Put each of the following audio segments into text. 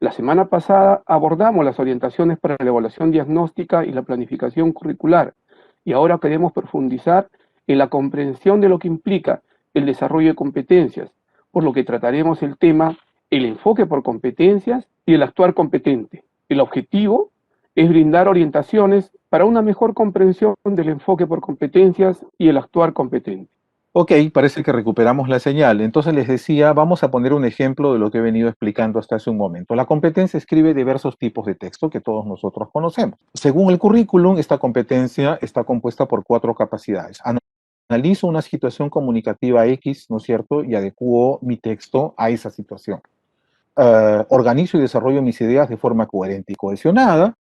La semana pasada abordamos las orientaciones para la evaluación diagnóstica y la planificación curricular, y ahora queremos profundizar en la comprensión de lo que implica el desarrollo de competencias, por lo que trataremos el tema el enfoque por competencias y el actuar competente. El objetivo es brindar orientaciones para una mejor comprensión del enfoque por competencias y el actuar competente. Ok, parece que recuperamos la señal. Entonces les decía, vamos a poner un ejemplo de lo que he venido explicando hasta hace un momento. La competencia escribe diversos tipos de texto que todos nosotros conocemos. Según el currículum, esta competencia está compuesta por 4 capacidades. Analizo una situación comunicativa X, ¿no es cierto? Y adecuo mi texto a esa situación. Organizo y desarrollo mis ideas de forma coherente y cohesionada.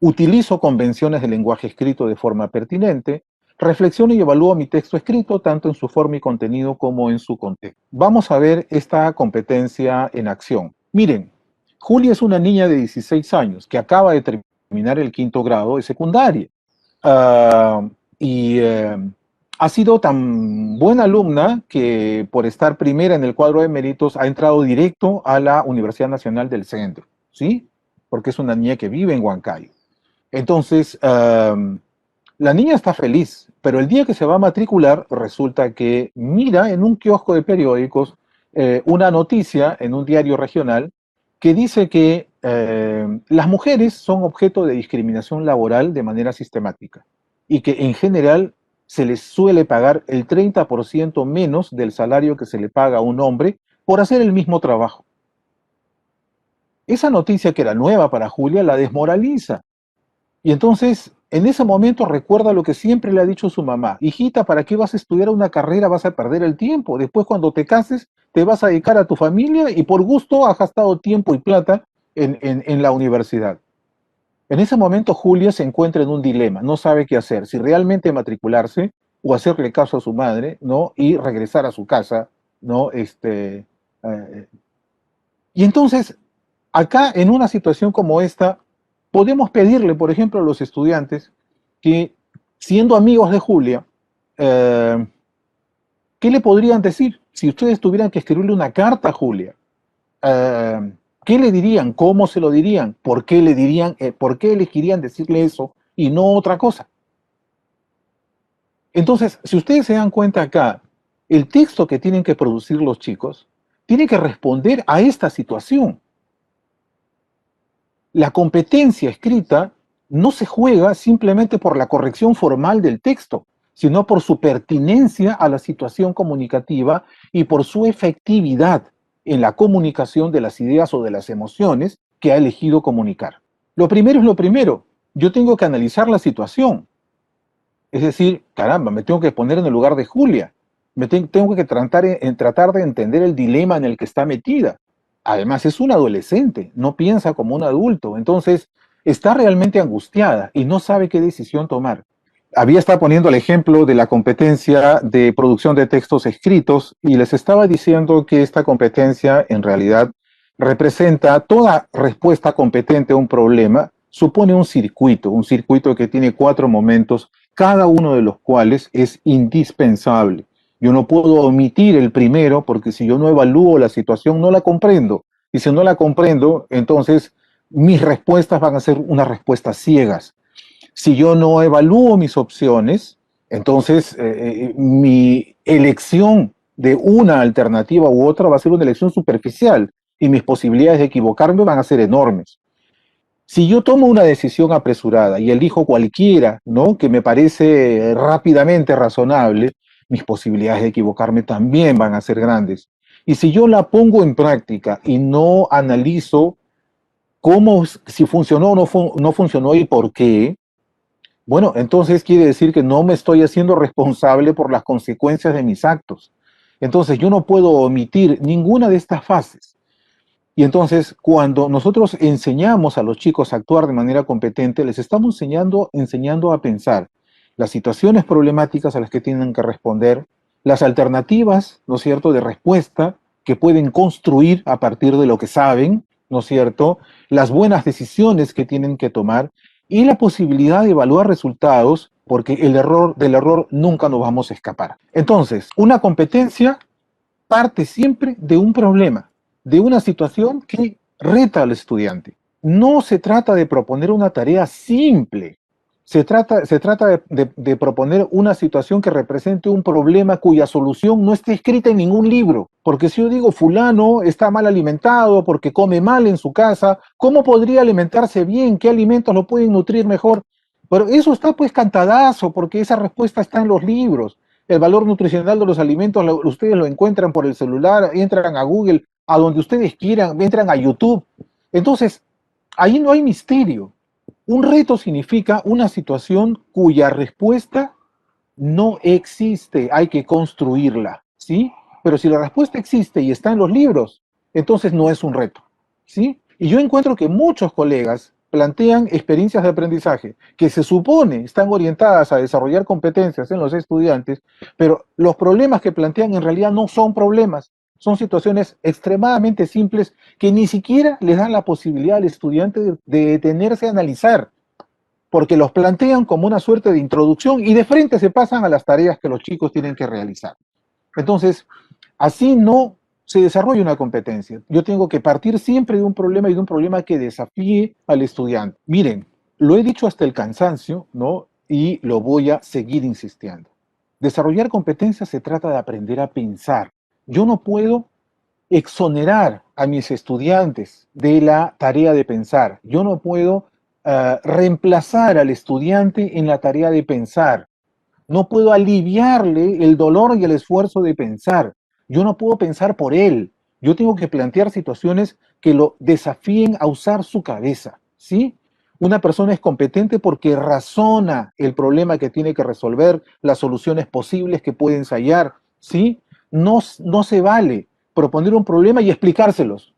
Utilizo convenciones de lenguaje escrito de forma pertinente. Reflexiono y evalúo mi texto escrito, tanto en su forma y contenido como en su contexto. Vamos a ver esta competencia en acción. Miren, Julia es una niña de 16 años que acaba de terminar el 5º grado de secundaria. Uh, y ha sido tan buena alumna que por estar primera en el cuadro de méritos ha entrado directo a la Universidad Nacional del Centro, ¿sí? Porque es una niña que vive en Huancayo. Entonces, la niña está feliz, pero el día que se va a matricular resulta que mira en un kiosco de periódicos una noticia en un diario regional que dice que las mujeres son objeto de discriminación laboral de manera sistemática y que en general se les suele pagar el 30% menos del salario que se le paga a un hombre por hacer el mismo trabajo. Esa noticia, que era nueva para Julia, la desmoraliza. Y entonces, en ese momento recuerda lo que siempre le ha dicho su mamá: hijita, ¿para qué vas a estudiar una carrera? Vas a perder el tiempo. Después, cuando te cases, te vas a dedicar a tu familia y por gusto has gastado tiempo y plata en la universidad. En ese momento Julia se encuentra en un dilema, no sabe qué hacer, si realmente matricularse o hacerle caso a su madre, ¿no? Y regresar a su casa, ¿no? Y entonces, acá, en una situación como esta, podemos pedirle, por ejemplo, a los estudiantes que, siendo amigos de Julia, eh, ¿qué le podrían decir? Si ustedes tuvieran que escribirle una carta a Julia, ¿qué le dirían? ¿Cómo se lo dirían? ¿Por qué le dirían? ¿Por qué elegirían decirle eso y no otra cosa? Entonces, si ustedes se dan cuenta acá, el texto que tienen que producir los chicos tiene que responder a esta situación. La competencia escrita no se juega simplemente por la corrección formal del texto, sino por su pertinencia a la situación comunicativa y por su efectividad en la comunicación de las ideas o de las emociones que ha elegido comunicar. Lo primero es lo primero. Yo tengo que analizar la situación. Es decir, caramba, me tengo que poner en el lugar de Julia. Tengo que tratar de entender el dilema en el que está metida. Además, es un adolescente, no piensa como un adulto, entonces está realmente angustiada y no sabe qué decisión tomar. Había estado poniendo el ejemplo de la competencia de producción de textos escritos y les estaba diciendo que esta competencia en realidad representa toda respuesta competente a un problema, supone un circuito que tiene 4 momentos, cada uno de los cuales es indispensable. Yo no puedo omitir el primero porque si yo no evalúo la situación no la comprendo. Y si no la comprendo, entonces mis respuestas van a ser unas respuestas ciegas. Si yo no evalúo mis opciones, entonces mi elección de una alternativa u otra va a ser una elección superficial y mis posibilidades de equivocarme van a ser enormes. Si yo tomo una decisión apresurada y elijo cualquiera, ¿no?, que me parece rápidamente razonable, mis posibilidades de equivocarme también van a ser grandes. Y si yo la pongo en práctica y no analizo si funcionó o no funcionó y por qué, bueno, entonces quiere decir que no me estoy haciendo responsable por las consecuencias de mis actos. Entonces yo no puedo omitir ninguna de estas fases. Y entonces, cuando nosotros enseñamos a los chicos a actuar de manera competente, les estamos enseñando a pensar las situaciones problemáticas a las que tienen que responder, las alternativas, ¿no es cierto?, de respuesta que pueden construir a partir de lo que saben, ¿no es cierto?, las buenas decisiones que tienen que tomar y la posibilidad de evaluar resultados, porque del error nunca nos vamos a escapar. Entonces, una competencia parte siempre de un problema, de una situación que reta al estudiante. No se trata de proponer una tarea simple, se trata de proponer una situación que represente un problema cuya solución no esté escrita en ningún libro. Porque si yo digo fulano está mal alimentado porque come mal en su casa, ¿cómo podría alimentarse bien? ¿Qué alimentos lo pueden nutrir mejor? Pero eso está pues cantadazo, porque esa respuesta está en los libros. El valor nutricional de los alimentos ustedes lo encuentran por el celular, entran a Google, a donde ustedes quieran, entran a YouTube. Entonces, ahí no hay misterio. Un reto significa una situación cuya respuesta no existe, hay que construirla, ¿sí? Pero si la respuesta existe y está en los libros, entonces no es un reto, ¿sí? Y yo encuentro que muchos colegas plantean experiencias de aprendizaje que se supone están orientadas a desarrollar competencias en los estudiantes, pero los problemas que plantean en realidad no son problemas, son situaciones extremadamente simples que ni siquiera les dan la posibilidad al estudiante de detenerse a analizar, porque los plantean como una suerte de introducción y de frente se pasan a las tareas que los chicos tienen que realizar. Entonces, así no se desarrolla una competencia. Yo tengo que partir siempre de un problema y de un problema que desafíe al estudiante. Miren, lo he dicho hasta el cansancio, ¿no? Y lo voy a seguir insistiendo. Desarrollar competencias se trata de aprender a pensar. Yo no puedo exonerar a mis estudiantes de la tarea de pensar. Yo no puedo reemplazar al estudiante en la tarea de pensar. No puedo aliviarle el dolor y el esfuerzo de pensar. Yo no puedo pensar por él. Yo tengo que plantear situaciones que lo desafíen a usar su cabeza, ¿sí? Una persona es competente porque razona el problema que tiene que resolver, las soluciones posibles que puede ensayar, ¿sí? No se vale proponer un problema y explicárselos.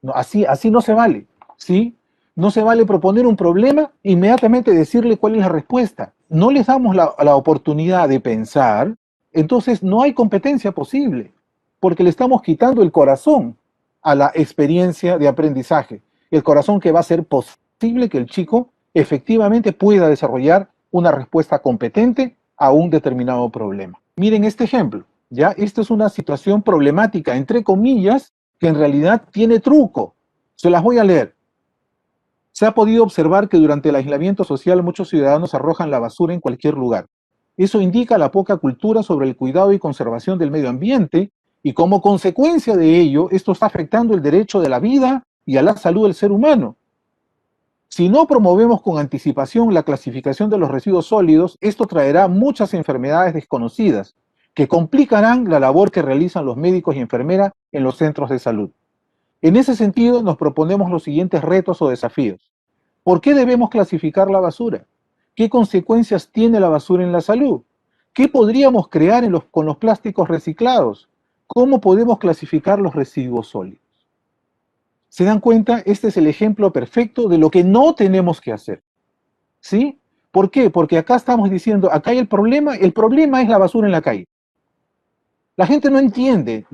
No, así no se vale, ¿sí? No se vale proponer un problema e inmediatamente decirle cuál es la respuesta. No les damos la oportunidad de pensar, entonces no hay competencia posible, porque le estamos quitando el corazón a la experiencia de aprendizaje, el corazón que va a hacer posible que el chico efectivamente pueda desarrollar una respuesta competente a un determinado problema. Miren este ejemplo, ¿ya? Esta es una situación problemática, entre comillas, que en realidad tiene truco. Se las voy a leer. Se ha podido observar que durante el aislamiento social muchos ciudadanos arrojan la basura en cualquier lugar. Eso indica la poca cultura sobre el cuidado y conservación del medio ambiente y como consecuencia de ello, esto está afectando el derecho de la vida y a la salud del ser humano. Si no promovemos con anticipación la clasificación de los residuos sólidos, esto traerá muchas enfermedades desconocidas que complicarán la labor que realizan los médicos y enfermeras en los centros de salud. En ese sentido, nos proponemos los siguientes retos o desafíos. ¿Por qué debemos clasificar la basura? ¿Qué consecuencias tiene la basura en la salud? ¿Qué podríamos crear con los plásticos reciclados? ¿Cómo podemos clasificar los residuos sólidos? ¿Se dan cuenta? Este es el ejemplo perfecto de lo que no tenemos que hacer. ¿Sí? ¿Por qué? Porque acá estamos diciendo, acá hay el problema es la basura en la calle. La gente no entiende,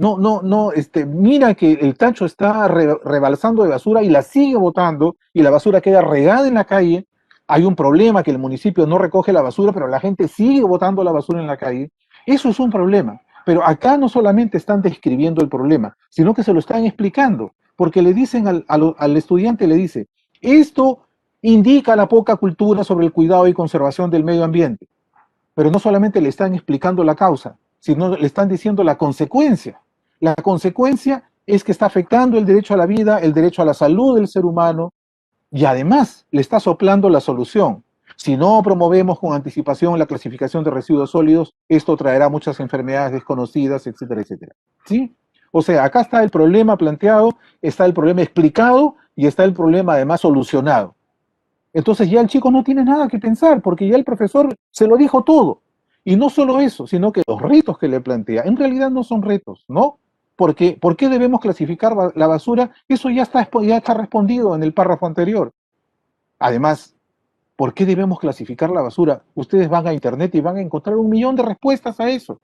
mira que el tacho está rebalsando de basura y la sigue botando y la basura queda regada en la calle. Hay un problema que el municipio no recoge la basura, pero la gente sigue botando la basura en la calle. Eso es un problema. Pero acá no solamente están describiendo el problema, sino que se lo están explicando, porque le dicen al estudiante, le dice, esto indica la poca cultura sobre el cuidado y conservación del medio ambiente. Pero no solamente le están explicando la causa, sino le están diciendo la consecuencia. La consecuencia es que está afectando el derecho a la vida, el derecho a la salud del ser humano, y además le está soplando la solución. Si no promovemos con anticipación la clasificación de residuos sólidos, esto traerá muchas enfermedades desconocidas, etcétera, etcétera. ¿Sí? O sea, acá está el problema planteado, está el problema explicado y está el problema además solucionado. Entonces ya el chico no tiene nada que pensar, porque ya el profesor se lo dijo todo. Y no solo eso, sino que los retos que le plantea, en realidad no son retos, ¿no? Porque, ¿por qué debemos clasificar la basura? Eso ya está respondido en el párrafo anterior. Además, ¿por qué debemos clasificar la basura? Ustedes van a internet y van a encontrar 1.000.000 de respuestas a eso.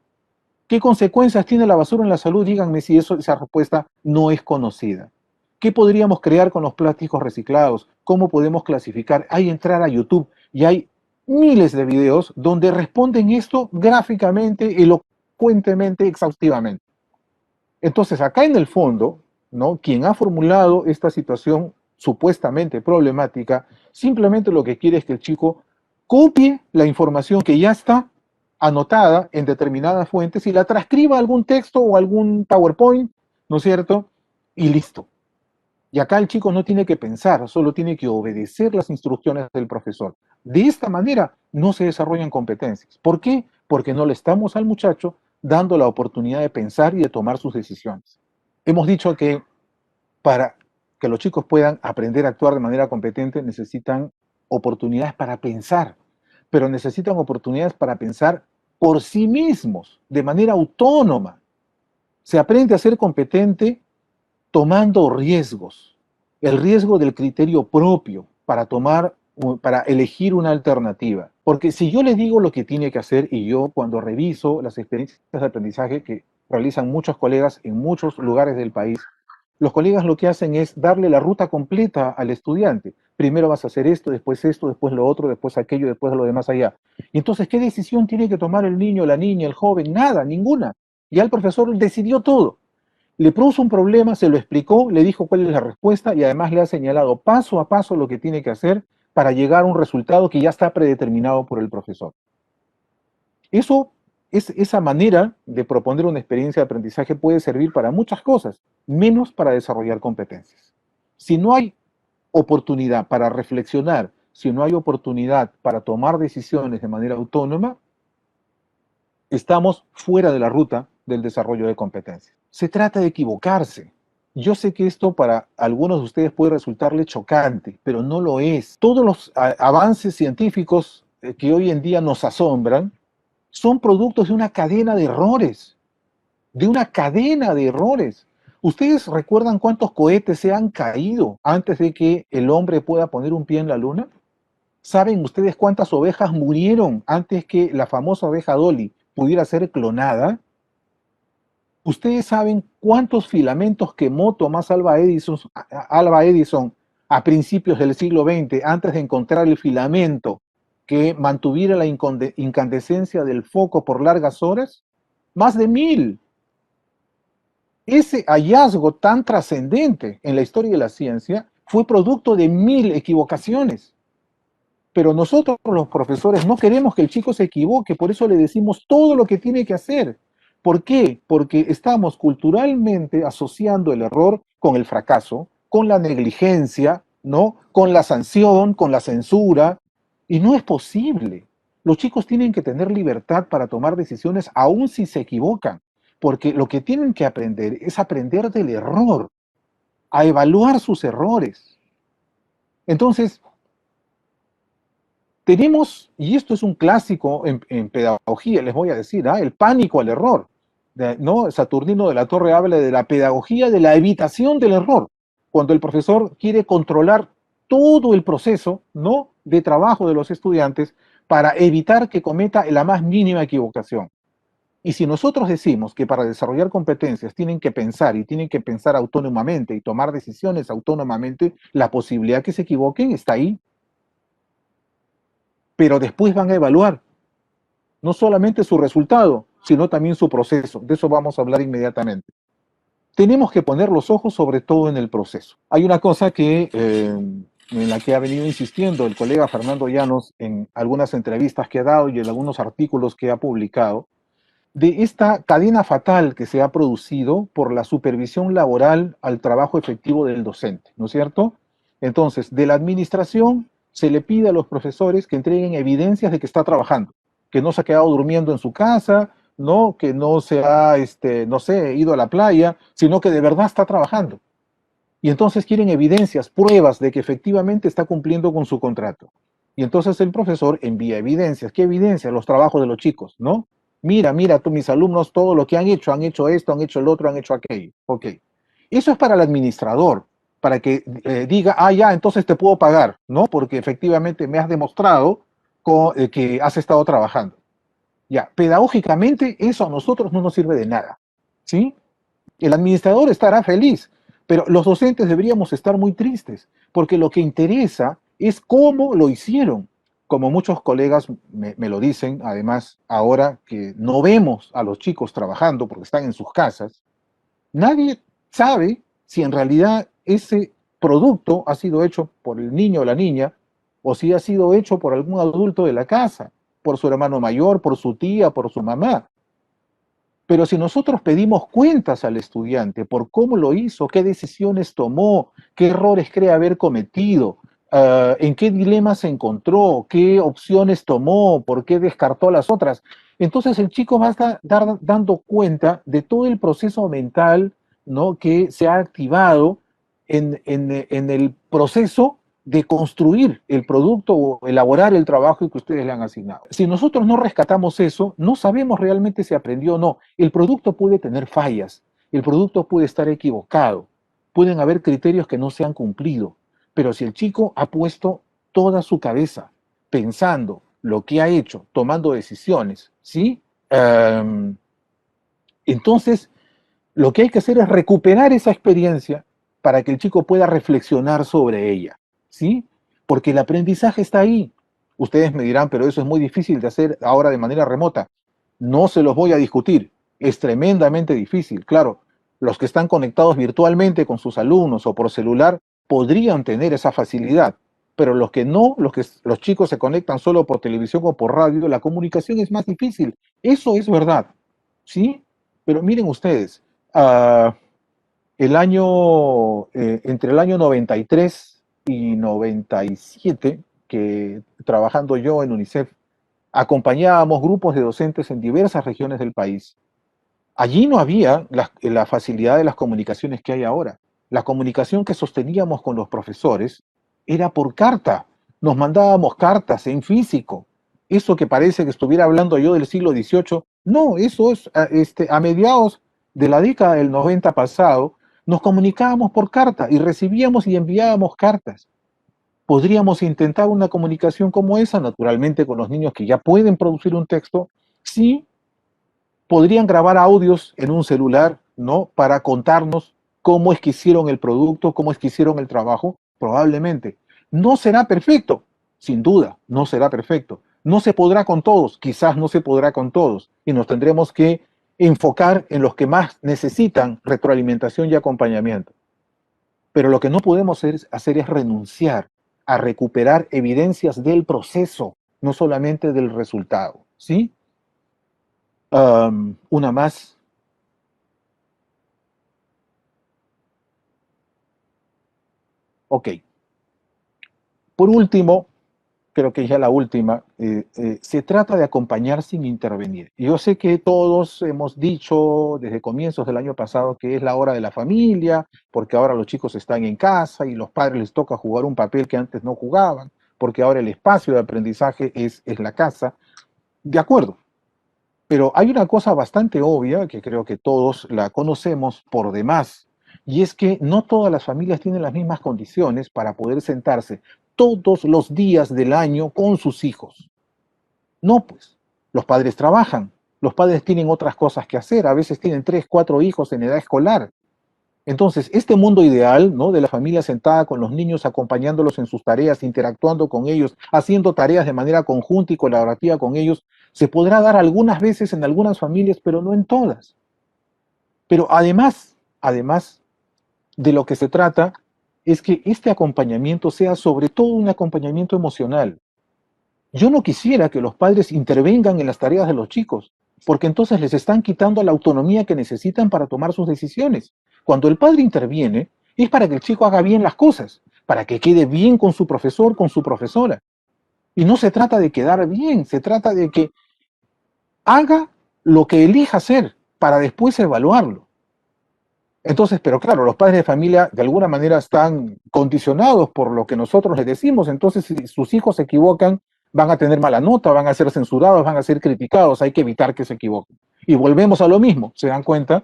¿Qué consecuencias tiene la basura en la salud? Díganme si esa respuesta no es conocida. ¿Qué podríamos crear con los plásticos reciclados? ¿Cómo podemos clasificar? Hay entrar a YouTube y hay miles de videos donde responden esto gráficamente, elocuentemente, exhaustivamente. Entonces, acá en el fondo, ¿no? Quien ha formulado esta situación supuestamente problemática, simplemente lo que quiere es que el chico copie la información que ya está anotada en determinadas fuentes y la transcriba a algún texto o algún PowerPoint, ¿no es cierto? Y listo. Y acá el chico no tiene que pensar, solo tiene que obedecer las instrucciones del profesor. De esta manera no se desarrollan competencias. ¿Por qué? Porque no le estamos al muchacho dando la oportunidad de pensar y de tomar sus decisiones. Hemos dicho que para que los chicos puedan aprender a actuar de manera competente necesitan oportunidades para pensar, pero necesitan oportunidades para pensar por sí mismos, de manera autónoma. Se aprende a ser competente tomando riesgos, el riesgo del criterio propio para elegir una alternativa. Porque si yo le digo lo que tiene que hacer y yo cuando reviso las experiencias de aprendizaje que realizan muchos colegas en muchos lugares del país, los colegas lo que hacen es darle la ruta completa al estudiante. Primero vas a hacer esto, después lo otro, después aquello, después lo demás allá. Y entonces, ¿qué decisión tiene que tomar el niño, la niña, el joven? Nada, ninguna. Ya el profesor decidió todo. Le puso un problema, se lo explicó, le dijo cuál es la respuesta y además le ha señalado paso a paso lo que tiene que hacer para llegar a un resultado que ya está predeterminado por el profesor. Eso, esa manera de proponer una experiencia de aprendizaje puede servir para muchas cosas, menos para desarrollar competencias. Si no hay oportunidad para reflexionar, si no hay oportunidad para tomar decisiones de manera autónoma, estamos fuera de la ruta del desarrollo de competencias. Se trata de equivocarse. Yo sé que esto para algunos de ustedes puede resultarle chocante, pero no lo es. Todos los avances científicos que hoy en día nos asombran son productos de una cadena de errores, de una cadena de errores. ¿Ustedes recuerdan cuántos cohetes se han caído antes de que el hombre pueda poner un pie en la luna? ¿Saben ustedes cuántas ovejas murieron antes que la famosa oveja Dolly pudiera ser clonada? ¿Ustedes saben cuántos filamentos quemó Tomás Alva Edison a principios del siglo XX antes de encontrar el filamento que mantuviera la incandescencia del foco por largas horas? Más de 1000. Ese hallazgo tan trascendente en la historia de la ciencia fue producto de 1000 equivocaciones. Pero nosotros los profesores no queremos que el chico se equivoque, por eso le decimos todo lo que tiene que hacer. ¿Por qué? Porque estamos culturalmente asociando el error con el fracaso, con la negligencia, ¿no? Con la sanción, con la censura, y no es posible. Los chicos tienen que tener libertad para tomar decisiones aun si se equivocan, porque lo que tienen que aprender es aprender del error, a evaluar sus errores. Entonces, tenemos, y esto es un clásico en pedagogía, les voy a decir, el pánico al error. ¿No? Saturnino de la Torre habla de la pedagogía de la evitación del error, cuando el profesor quiere controlar todo el proceso, ¿no?, de trabajo de los estudiantes para evitar que cometa la más mínima equivocación. Y si nosotros decimos que para desarrollar competencias tienen que pensar y tienen que pensar autónomamente y tomar decisiones autónomamente, la posibilidad que se equivoquen está ahí. Pero después van a evaluar no solamente su resultado, sino también su proceso. De eso vamos a hablar inmediatamente. Tenemos que poner los ojos sobre todo en el proceso. Hay una cosa en la que ha venido insistiendo el colega Fernando Llanos en algunas entrevistas que ha dado y en algunos artículos que ha publicado, de esta cadena fatal que se ha producido por la supervisión laboral al trabajo efectivo del docente, ¿no es cierto? Entonces, de la administración se le pide a los profesores que entreguen evidencias de que está trabajando, que no se ha quedado durmiendo en su casa, ¿no? Que no se ha, no sé, ido a la playa, sino que de verdad está trabajando. Y entonces quieren evidencias, pruebas de que efectivamente está cumpliendo con su contrato. Y entonces el profesor envía evidencias. ¿Qué evidencia? Los trabajos de los chicos, ¿no? Mira, tú, mis alumnos, todo lo que han hecho esto, han hecho el otro, han hecho aquello. Ok. Eso es para el administrador, para que diga, ya, entonces te puedo pagar, ¿no? Porque efectivamente me has demostrado que has estado trabajando. Ya, pedagógicamente eso a nosotros no nos sirve de nada, ¿sí? El administrador estará feliz, pero los docentes deberíamos estar muy tristes, porque lo que interesa es cómo lo hicieron. Como muchos colegas me lo dicen, además, ahora que no vemos a los chicos trabajando porque están en sus casas, nadie sabe si en realidad ese producto ha sido hecho por el niño o la niña, o si ha sido hecho por algún adulto de la casa, por su hermano mayor, por su tía, por su mamá. Pero si nosotros pedimos cuentas al estudiante por cómo lo hizo, qué decisiones tomó, qué errores cree haber cometido, en qué dilemas se encontró, qué opciones tomó, por qué descartó las otras, entonces el chico va a estar dando cuenta de todo el proceso mental, ¿no?, que se ha activado en el proceso de construir el producto o elaborar el trabajo que ustedes le han asignado. Si nosotros no rescatamos eso, no sabemos realmente si aprendió o no. El producto puede tener fallas, el producto puede estar equivocado, pueden haber criterios que no se han cumplido, pero si el chico ha puesto toda su cabeza pensando lo que ha hecho, tomando decisiones, ¿sí? Entonces, lo que hay que hacer es recuperar esa experiencia para que el chico pueda reflexionar sobre ella, ¿sí? Porque el aprendizaje está ahí. Ustedes me dirán, pero eso es muy difícil de hacer ahora de manera remota. No se los voy a discutir. Es tremendamente difícil. Claro, los que están conectados virtualmente con sus alumnos o por celular podrían tener esa facilidad, pero los que no, los chicos se conectan solo por televisión o por radio, la comunicación es más difícil. Eso es verdad, ¿sí? Pero miren ustedes, entre el año 93 y 97, que trabajando yo en UNICEF, acompañábamos grupos de docentes en diversas regiones del país. Allí no había la facilidad de las comunicaciones que hay ahora. La comunicación que sosteníamos con los profesores era por carta. Nos mandábamos cartas en físico. Eso que parece que estuviera hablando yo del siglo XVIII, no, eso es a mediados de la década del 90 pasado, nos comunicábamos por carta y recibíamos y enviábamos cartas. Podríamos intentar una comunicación como esa, naturalmente con los niños que ya pueden producir un texto, sí, podrían grabar audios en un celular, ¿no?, para contarnos cómo es que hicieron el producto, cómo es que hicieron el trabajo, probablemente. No será perfecto, sin duda, no será perfecto. No se podrá con todos, quizás no se podrá con todos, y nos tendremos que enfocar en los que más necesitan retroalimentación y acompañamiento. Pero lo que no podemos hacer es renunciar a recuperar evidencias del proceso, no solamente del resultado, ¿sí? Una más. Ok. Por último, creo que ya la última, se trata de acompañar sin intervenir. Yo sé que todos hemos dicho desde comienzos del año pasado que es la hora de la familia, porque ahora los chicos están en casa y los padres les toca jugar un papel que antes no jugaban, porque ahora el espacio de aprendizaje es la casa. De acuerdo. Pero hay una cosa bastante obvia, que creo que todos la conocemos por demás, y es que no todas las familias tienen las mismas condiciones para poder sentarse todos los días del año con sus hijos. No, pues, los padres trabajan, los padres tienen otras cosas que hacer, a veces tienen 3, 4 hijos en edad escolar. Entonces, este mundo ideal, ¿no?, de la familia sentada con los niños, acompañándolos en sus tareas, interactuando con ellos, haciendo tareas de manera conjunta y colaborativa con ellos, se podrá dar algunas veces en algunas familias, pero no en todas. Pero además de lo que se trata es que este acompañamiento sea sobre todo un acompañamiento emocional. Yo no quisiera que los padres intervengan en las tareas de los chicos, porque entonces les están quitando la autonomía que necesitan para tomar sus decisiones. Cuando el padre interviene, es para que el chico haga bien las cosas, para que quede bien con su profesor, con su profesora. Y no se trata de quedar bien, se trata de que haga lo que elija hacer para después evaluarlo. Entonces, pero claro, los padres de familia de alguna manera están condicionados por lo que nosotros les decimos, entonces si sus hijos se equivocan, van a tener mala nota, van a ser censurados, van a ser criticados, hay que evitar que se equivoquen. Y volvemos a lo mismo, ¿se dan cuenta?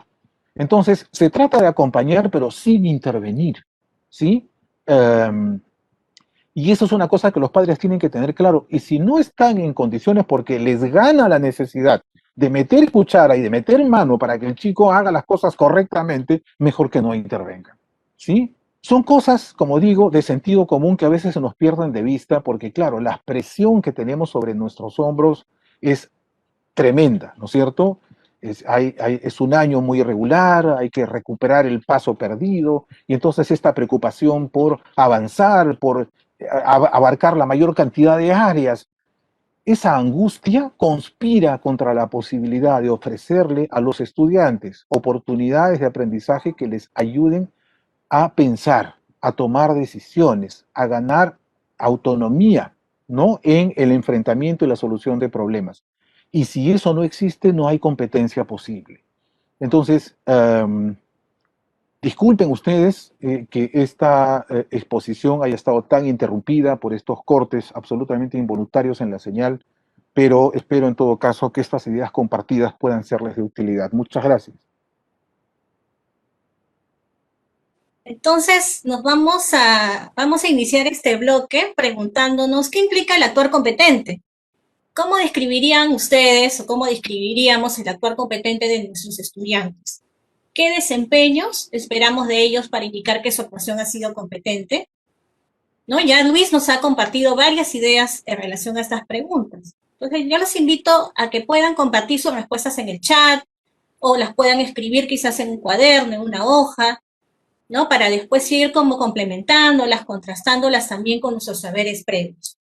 Entonces, se trata de acompañar, pero sin intervenir, ¿sí? Y eso es una cosa que los padres tienen que tener claro. Y si no están en condiciones porque les gana la necesidad de meter cuchara y de meter mano para que el chico haga las cosas correctamente, mejor que no intervengan, ¿sí? Son cosas, como digo, de sentido común que a veces se nos pierden de vista porque, claro, la presión que tenemos sobre nuestros hombros es tremenda, ¿no es cierto? Es un año muy irregular, hay que recuperar el paso perdido, y entonces esta preocupación por avanzar, por abarcar la mayor cantidad de áreas, esa angustia conspira contra la posibilidad de ofrecerle a los estudiantes oportunidades de aprendizaje que les ayuden a pensar, a tomar decisiones, a ganar autonomía, ¿no? En el enfrentamiento y la solución de problemas. Y si eso no existe, no hay competencia posible. Entonces, disculpen ustedes que esta exposición haya estado tan interrumpida por estos cortes absolutamente involuntarios en la señal, pero espero en todo caso que estas ideas compartidas puedan serles de utilidad. Muchas gracias. Entonces, vamos a iniciar este bloque preguntándonos qué implica el actuar competente. ¿Cómo describirían ustedes o cómo describiríamos el actuar competente de nuestros estudiantes? ¿Qué desempeños esperamos de ellos para indicar que su actuación ha sido competente? ¿No? Ya Luis nos ha compartido varias ideas en relación a estas preguntas. Entonces, yo los invito a que puedan compartir sus respuestas en el chat o las puedan escribir quizás en un cuaderno, en una hoja, ¿no? Para después ir como complementándolas, contrastándolas también con nuestros saberes previos.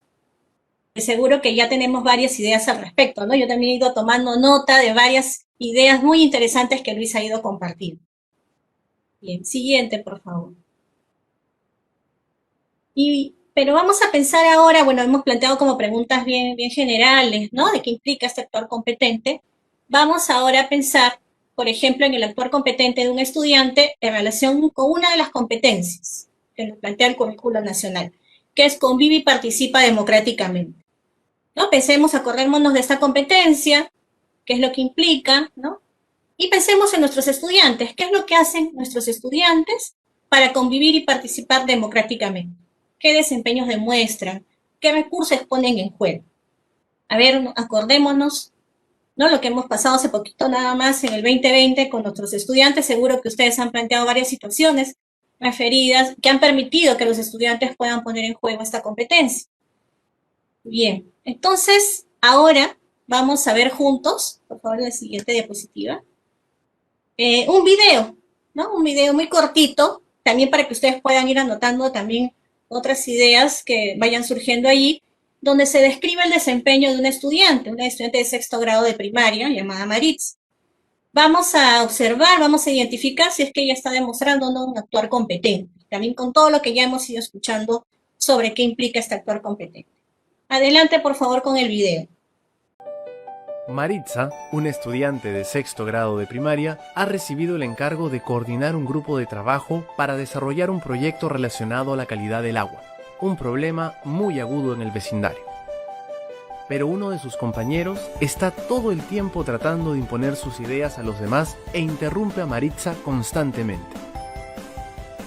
Seguro que ya tenemos varias ideas al respecto, ¿no? Yo también he ido tomando nota de varias ideas muy interesantes que Luis ha ido compartiendo. Bien, siguiente, por favor. Pero vamos a pensar ahora, bueno, hemos planteado como preguntas bien generales, ¿no? De qué implica este actuar competente. Vamos ahora a pensar, por ejemplo, en el actuar competente de un estudiante en relación con una de las competencias que nos plantea el currículo nacional, que es convive y participa democráticamente, ¿no? Pensemos, acordémonos de esta competencia, qué es lo que implica, ¿no? Y pensemos en nuestros estudiantes, qué es lo que hacen nuestros estudiantes para convivir y participar democráticamente. ¿Qué desempeños demuestran? ¿Qué recursos ponen en juego? A ver, acordémonos, ¿no? Lo que hemos pasado hace poquito nada más en el 2020 con nuestros estudiantes. Seguro que ustedes han planteado varias situaciones referidas que han permitido que los estudiantes puedan poner en juego esta competencia. Bien, entonces ahora vamos a ver juntos, por favor, la siguiente diapositiva, un video, ¿no? Un video muy cortito, también para que ustedes puedan ir anotando también otras ideas que vayan surgiendo allí, donde se describe el desempeño de una estudiante de sexto grado de primaria, llamada Maritz. Vamos a observar, vamos a identificar si es que ella está demostrando o no un actuar competente, también con todo lo que ya hemos ido escuchando sobre qué implica este actuar competente. Adelante, por favor, con el video. Maritza, una estudiante de sexto grado de primaria, ha recibido el encargo de coordinar un grupo de trabajo para desarrollar un proyecto relacionado a la calidad del agua, un problema muy agudo en el vecindario. Pero uno de sus compañeros está todo el tiempo tratando de imponer sus ideas a los demás e interrumpe a Maritza constantemente.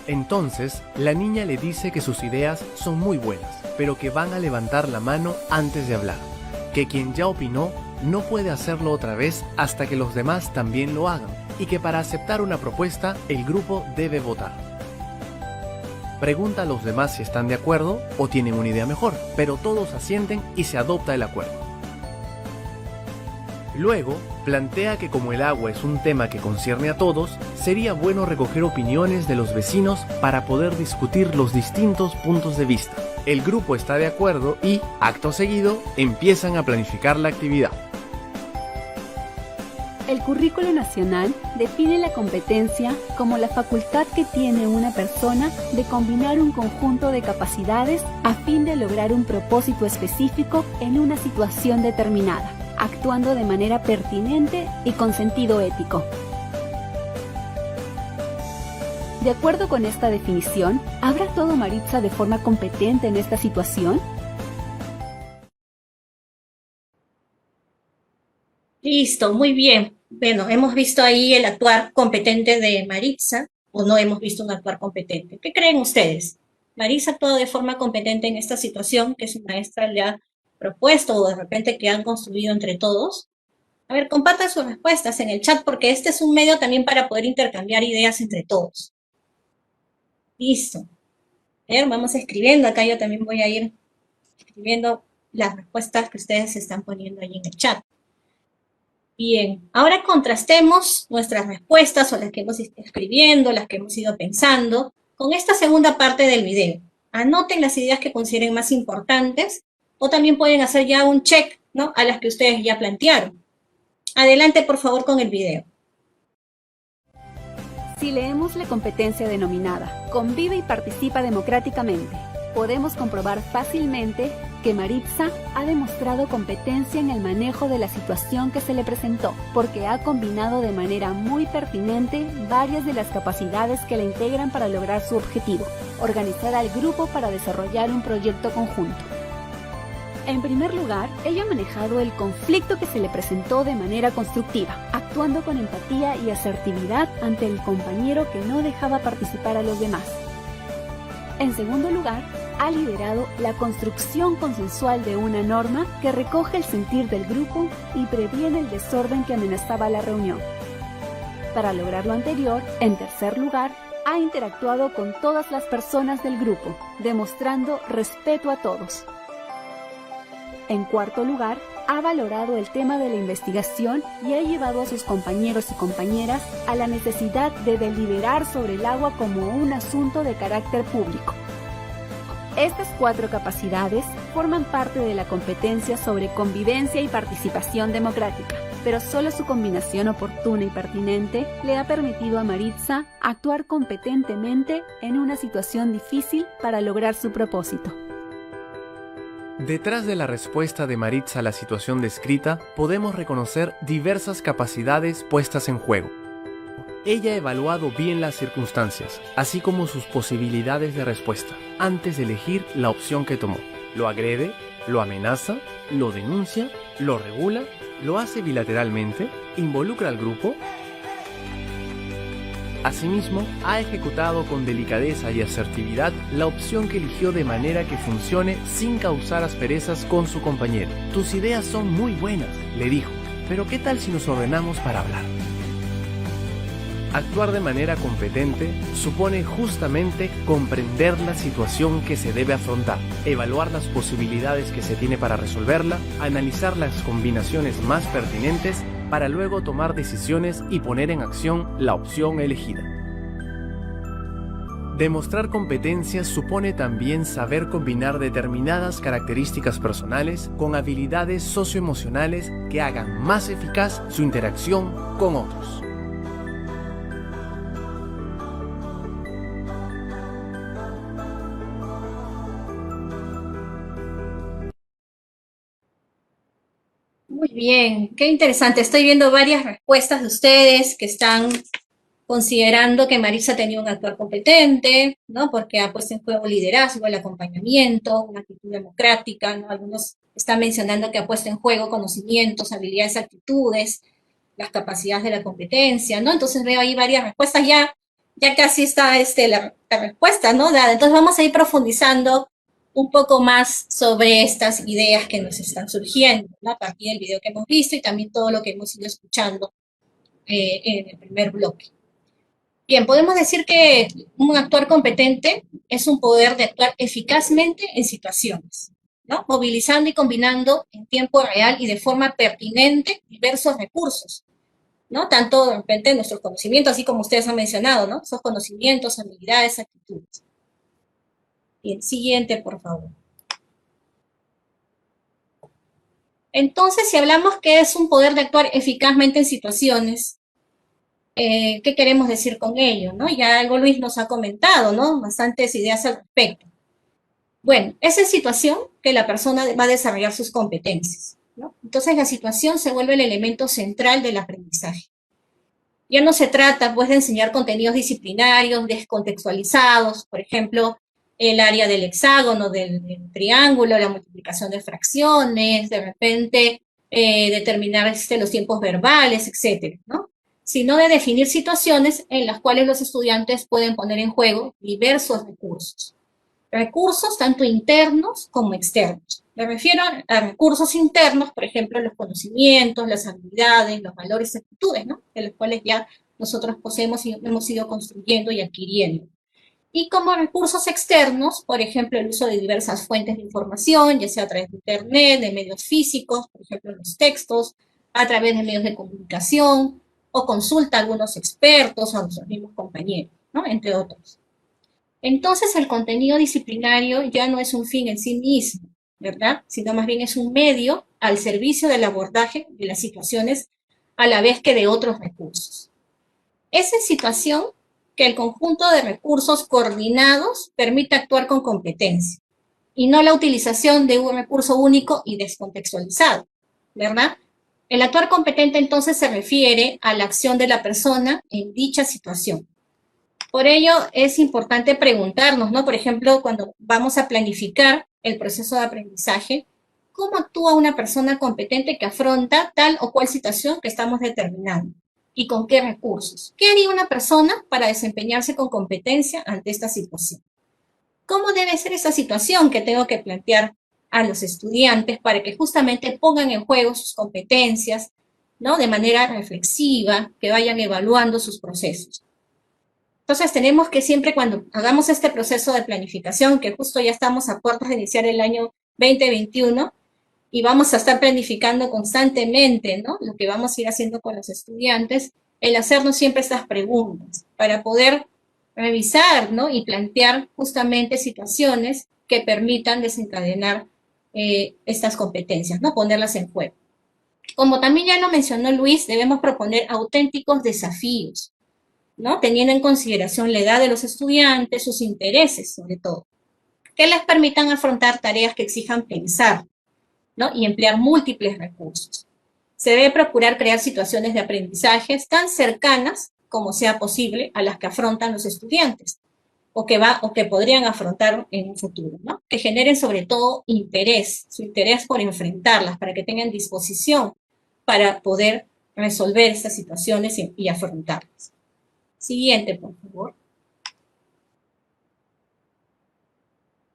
Entonces, la niña le dice que sus ideas son muy buenas, pero que van a levantar la mano antes de hablar, que quien ya opinó no puede hacerlo otra vez hasta que los demás también lo hagan, y que para aceptar una propuesta el grupo debe votar. Pregunta a los demás si están de acuerdo o tienen una idea mejor, pero todos asienten y se adopta el acuerdo. Luego, plantea que como el agua es un tema que concierne a todos, sería bueno recoger opiniones de los vecinos para poder discutir los distintos puntos de vista. El grupo está de acuerdo y, acto seguido, empiezan a planificar la actividad. El currículo nacional define la competencia como la facultad que tiene una persona de combinar un conjunto de capacidades a fin de lograr un propósito específico en una situación determinada, actuando de manera pertinente y con sentido ético. De acuerdo con esta definición, ¿habrá todo Maritza de forma competente en esta situación? Listo, muy bien. Bueno, hemos visto ahí el actuar competente de Maritza, o no hemos visto un actuar competente. ¿Qué creen ustedes? ¿Maritza actuó de forma competente en esta situación que su maestra le ha propuesto o de repente que han construido entre todos? A ver, compartan sus respuestas en el chat porque este es un medio también para poder intercambiar ideas entre todos. Listo. A ver, vamos escribiendo. Acá yo también voy a ir escribiendo las respuestas que ustedes están poniendo ahí en el chat. Bien, ahora contrastemos nuestras respuestas o las que hemos ido escribiendo, las que hemos ido pensando, con esta segunda parte del video. Anoten las ideas que consideren más importantes o también pueden hacer ya un check, ¿no?, a las que ustedes ya plantearon. Adelante, por favor, con el video. Si leemos la competencia denominada Convive y participa democráticamente, podemos comprobar fácilmente que Maritza ha demostrado competencia en el manejo de la situación que se le presentó, porque ha combinado de manera muy pertinente varias de las capacidades que la integran para lograr su objetivo, organizar al grupo para desarrollar un proyecto conjunto. En primer lugar, ella ha manejado el conflicto que se le presentó de manera constructiva, actuando con empatía y asertividad ante el compañero que no dejaba participar a los demás. En segundo lugar, ha liderado la construcción consensual de una norma que recoge el sentir del grupo y previene el desorden que amenazaba la reunión. Para lograr lo anterior, en tercer lugar, ha interactuado con todas las personas del grupo, demostrando respeto a todos. En cuarto lugar, ha valorado el tema de la investigación y ha llevado a sus compañeros y compañeras a la necesidad de deliberar sobre el agua como un asunto de carácter público. Estas 4 capacidades forman parte de la competencia sobre convivencia y participación democrática, pero solo su combinación oportuna y pertinente le ha permitido a Maritza actuar competentemente en una situación difícil para lograr su propósito. Detrás de la respuesta de Maritza a la situación descrita, podemos reconocer diversas capacidades puestas en juego. Ella ha evaluado bien las circunstancias, así como sus posibilidades de respuesta, antes de elegir la opción que tomó. Lo agrede, lo amenaza, lo denuncia, lo regula, lo hace bilateralmente, involucra al grupo. Asimismo, ha ejecutado con delicadeza y asertividad la opción que eligió de manera que funcione sin causar asperezas con su compañero. Tus ideas son muy buenas, le dijo, pero ¿qué tal si nos ordenamos para hablar? Actuar de manera competente supone justamente comprender la situación que se debe afrontar, evaluar las posibilidades que se tiene para resolverla, analizar las combinaciones más pertinentes para luego tomar decisiones y poner en acción la opción elegida. Demostrar competencia supone también saber combinar determinadas características personales con habilidades socioemocionales que hagan más eficaz su interacción con otros. Muy bien, qué interesante. Estoy viendo varias respuestas de ustedes que están considerando que Maritza tenía un actuar competente, ¿no?, porque ha puesto en juego liderazgo, el acompañamiento, una actitud democrática, ¿no? Algunos están mencionando que ha puesto en juego conocimientos, habilidades, actitudes, las capacidades de la competencia, ¿no? Entonces veo ahí varias respuestas, ya casi está la respuesta, ¿no?, dada. Entonces vamos a ir profundizando un poco más sobre estas ideas que nos están surgiendo, ¿no?, a partir del video que hemos visto y también todo lo que hemos ido escuchando en el primer bloque. Bien, podemos decir que un actuar competente es un poder de actuar eficazmente en situaciones, ¿no?, movilizando y combinando en tiempo real y de forma pertinente diversos recursos, ¿no?, tanto de repente nuestros conocimientos, así como ustedes han mencionado, ¿no?, esos conocimientos, habilidades, actitudes. Bien, siguiente, por favor. Entonces, si hablamos que es un poder de actuar eficazmente en situaciones, ¿qué queremos decir con ello, ¿no? Ya algo Luis nos ha comentado, ¿no?, bastantes ideas al respecto. Bueno, esa es situación que la persona va a desarrollar sus competencias, ¿no? Entonces, la situación se vuelve el elemento central del aprendizaje. Ya no se trata, pues, de enseñar contenidos disciplinarios, descontextualizados, por ejemplo, el área del hexágono, del triángulo, la multiplicación de fracciones, de repente determinar los tiempos verbales, etcétera, ¿no?, sino de definir situaciones en las cuales los estudiantes pueden poner en juego diversos recursos. Recursos tanto internos como externos. Me refiero a recursos internos, por ejemplo, los conocimientos, las habilidades, los valores y actitudes, ¿no?, de los cuales ya nosotros poseemos y hemos ido construyendo y adquiriendo. Y como recursos externos, por ejemplo, el uso de diversas fuentes de información, ya sea a través de Internet, de medios físicos, por ejemplo, los textos, a través de medios de comunicación, o consulta a algunos expertos o a los mismos compañeros, ¿no? Entre otros. Entonces, el contenido disciplinario ya no es un fin en sí mismo, ¿verdad? Sino más bien es un medio al servicio del abordaje de las situaciones a la vez que de otros recursos. Es en situación que el conjunto de recursos coordinados permite actuar con competencia y no la utilización de un recurso único y descontextualizado, ¿verdad? El actuar competente entonces se refiere a la acción de la persona en dicha situación. Por ello es importante preguntarnos, ¿no? Por ejemplo, cuando vamos a planificar el proceso de aprendizaje, ¿cómo actúa una persona competente que afronta tal o cual situación que estamos determinando? ¿Y con qué recursos? ¿Qué haría una persona para desempeñarse con competencia ante esta situación? ¿Cómo debe ser esa situación que tengo que plantear a los estudiantes para que justamente pongan en juego sus competencias, ¿no? De manera reflexiva, que vayan evaluando sus procesos? Entonces tenemos que siempre cuando hagamos este proceso de planificación, que justo ya estamos a puertas de iniciar el año 2021, y vamos a estar planificando constantemente, ¿no? Lo que vamos a ir haciendo con los estudiantes, el hacernos siempre estas preguntas para poder revisar, ¿no? Y plantear justamente situaciones que permitan desencadenar estas competencias, ¿no? Ponerlas en juego. Como también ya lo mencionó Luis, debemos proponer auténticos desafíos, ¿no? Teniendo en consideración la edad de los estudiantes, sus intereses sobre todo, que les permitan afrontar tareas que exijan pensar, ¿no? Y emplear múltiples recursos. Se debe procurar crear situaciones de aprendizajes tan cercanas como sea posible a las que afrontan los estudiantes o que podrían afrontar en un futuro, ¿no? Que generen sobre todo interés, su interés por enfrentarlas, para que tengan disposición para poder resolver estas situaciones y afrontarlas. Siguiente, por favor.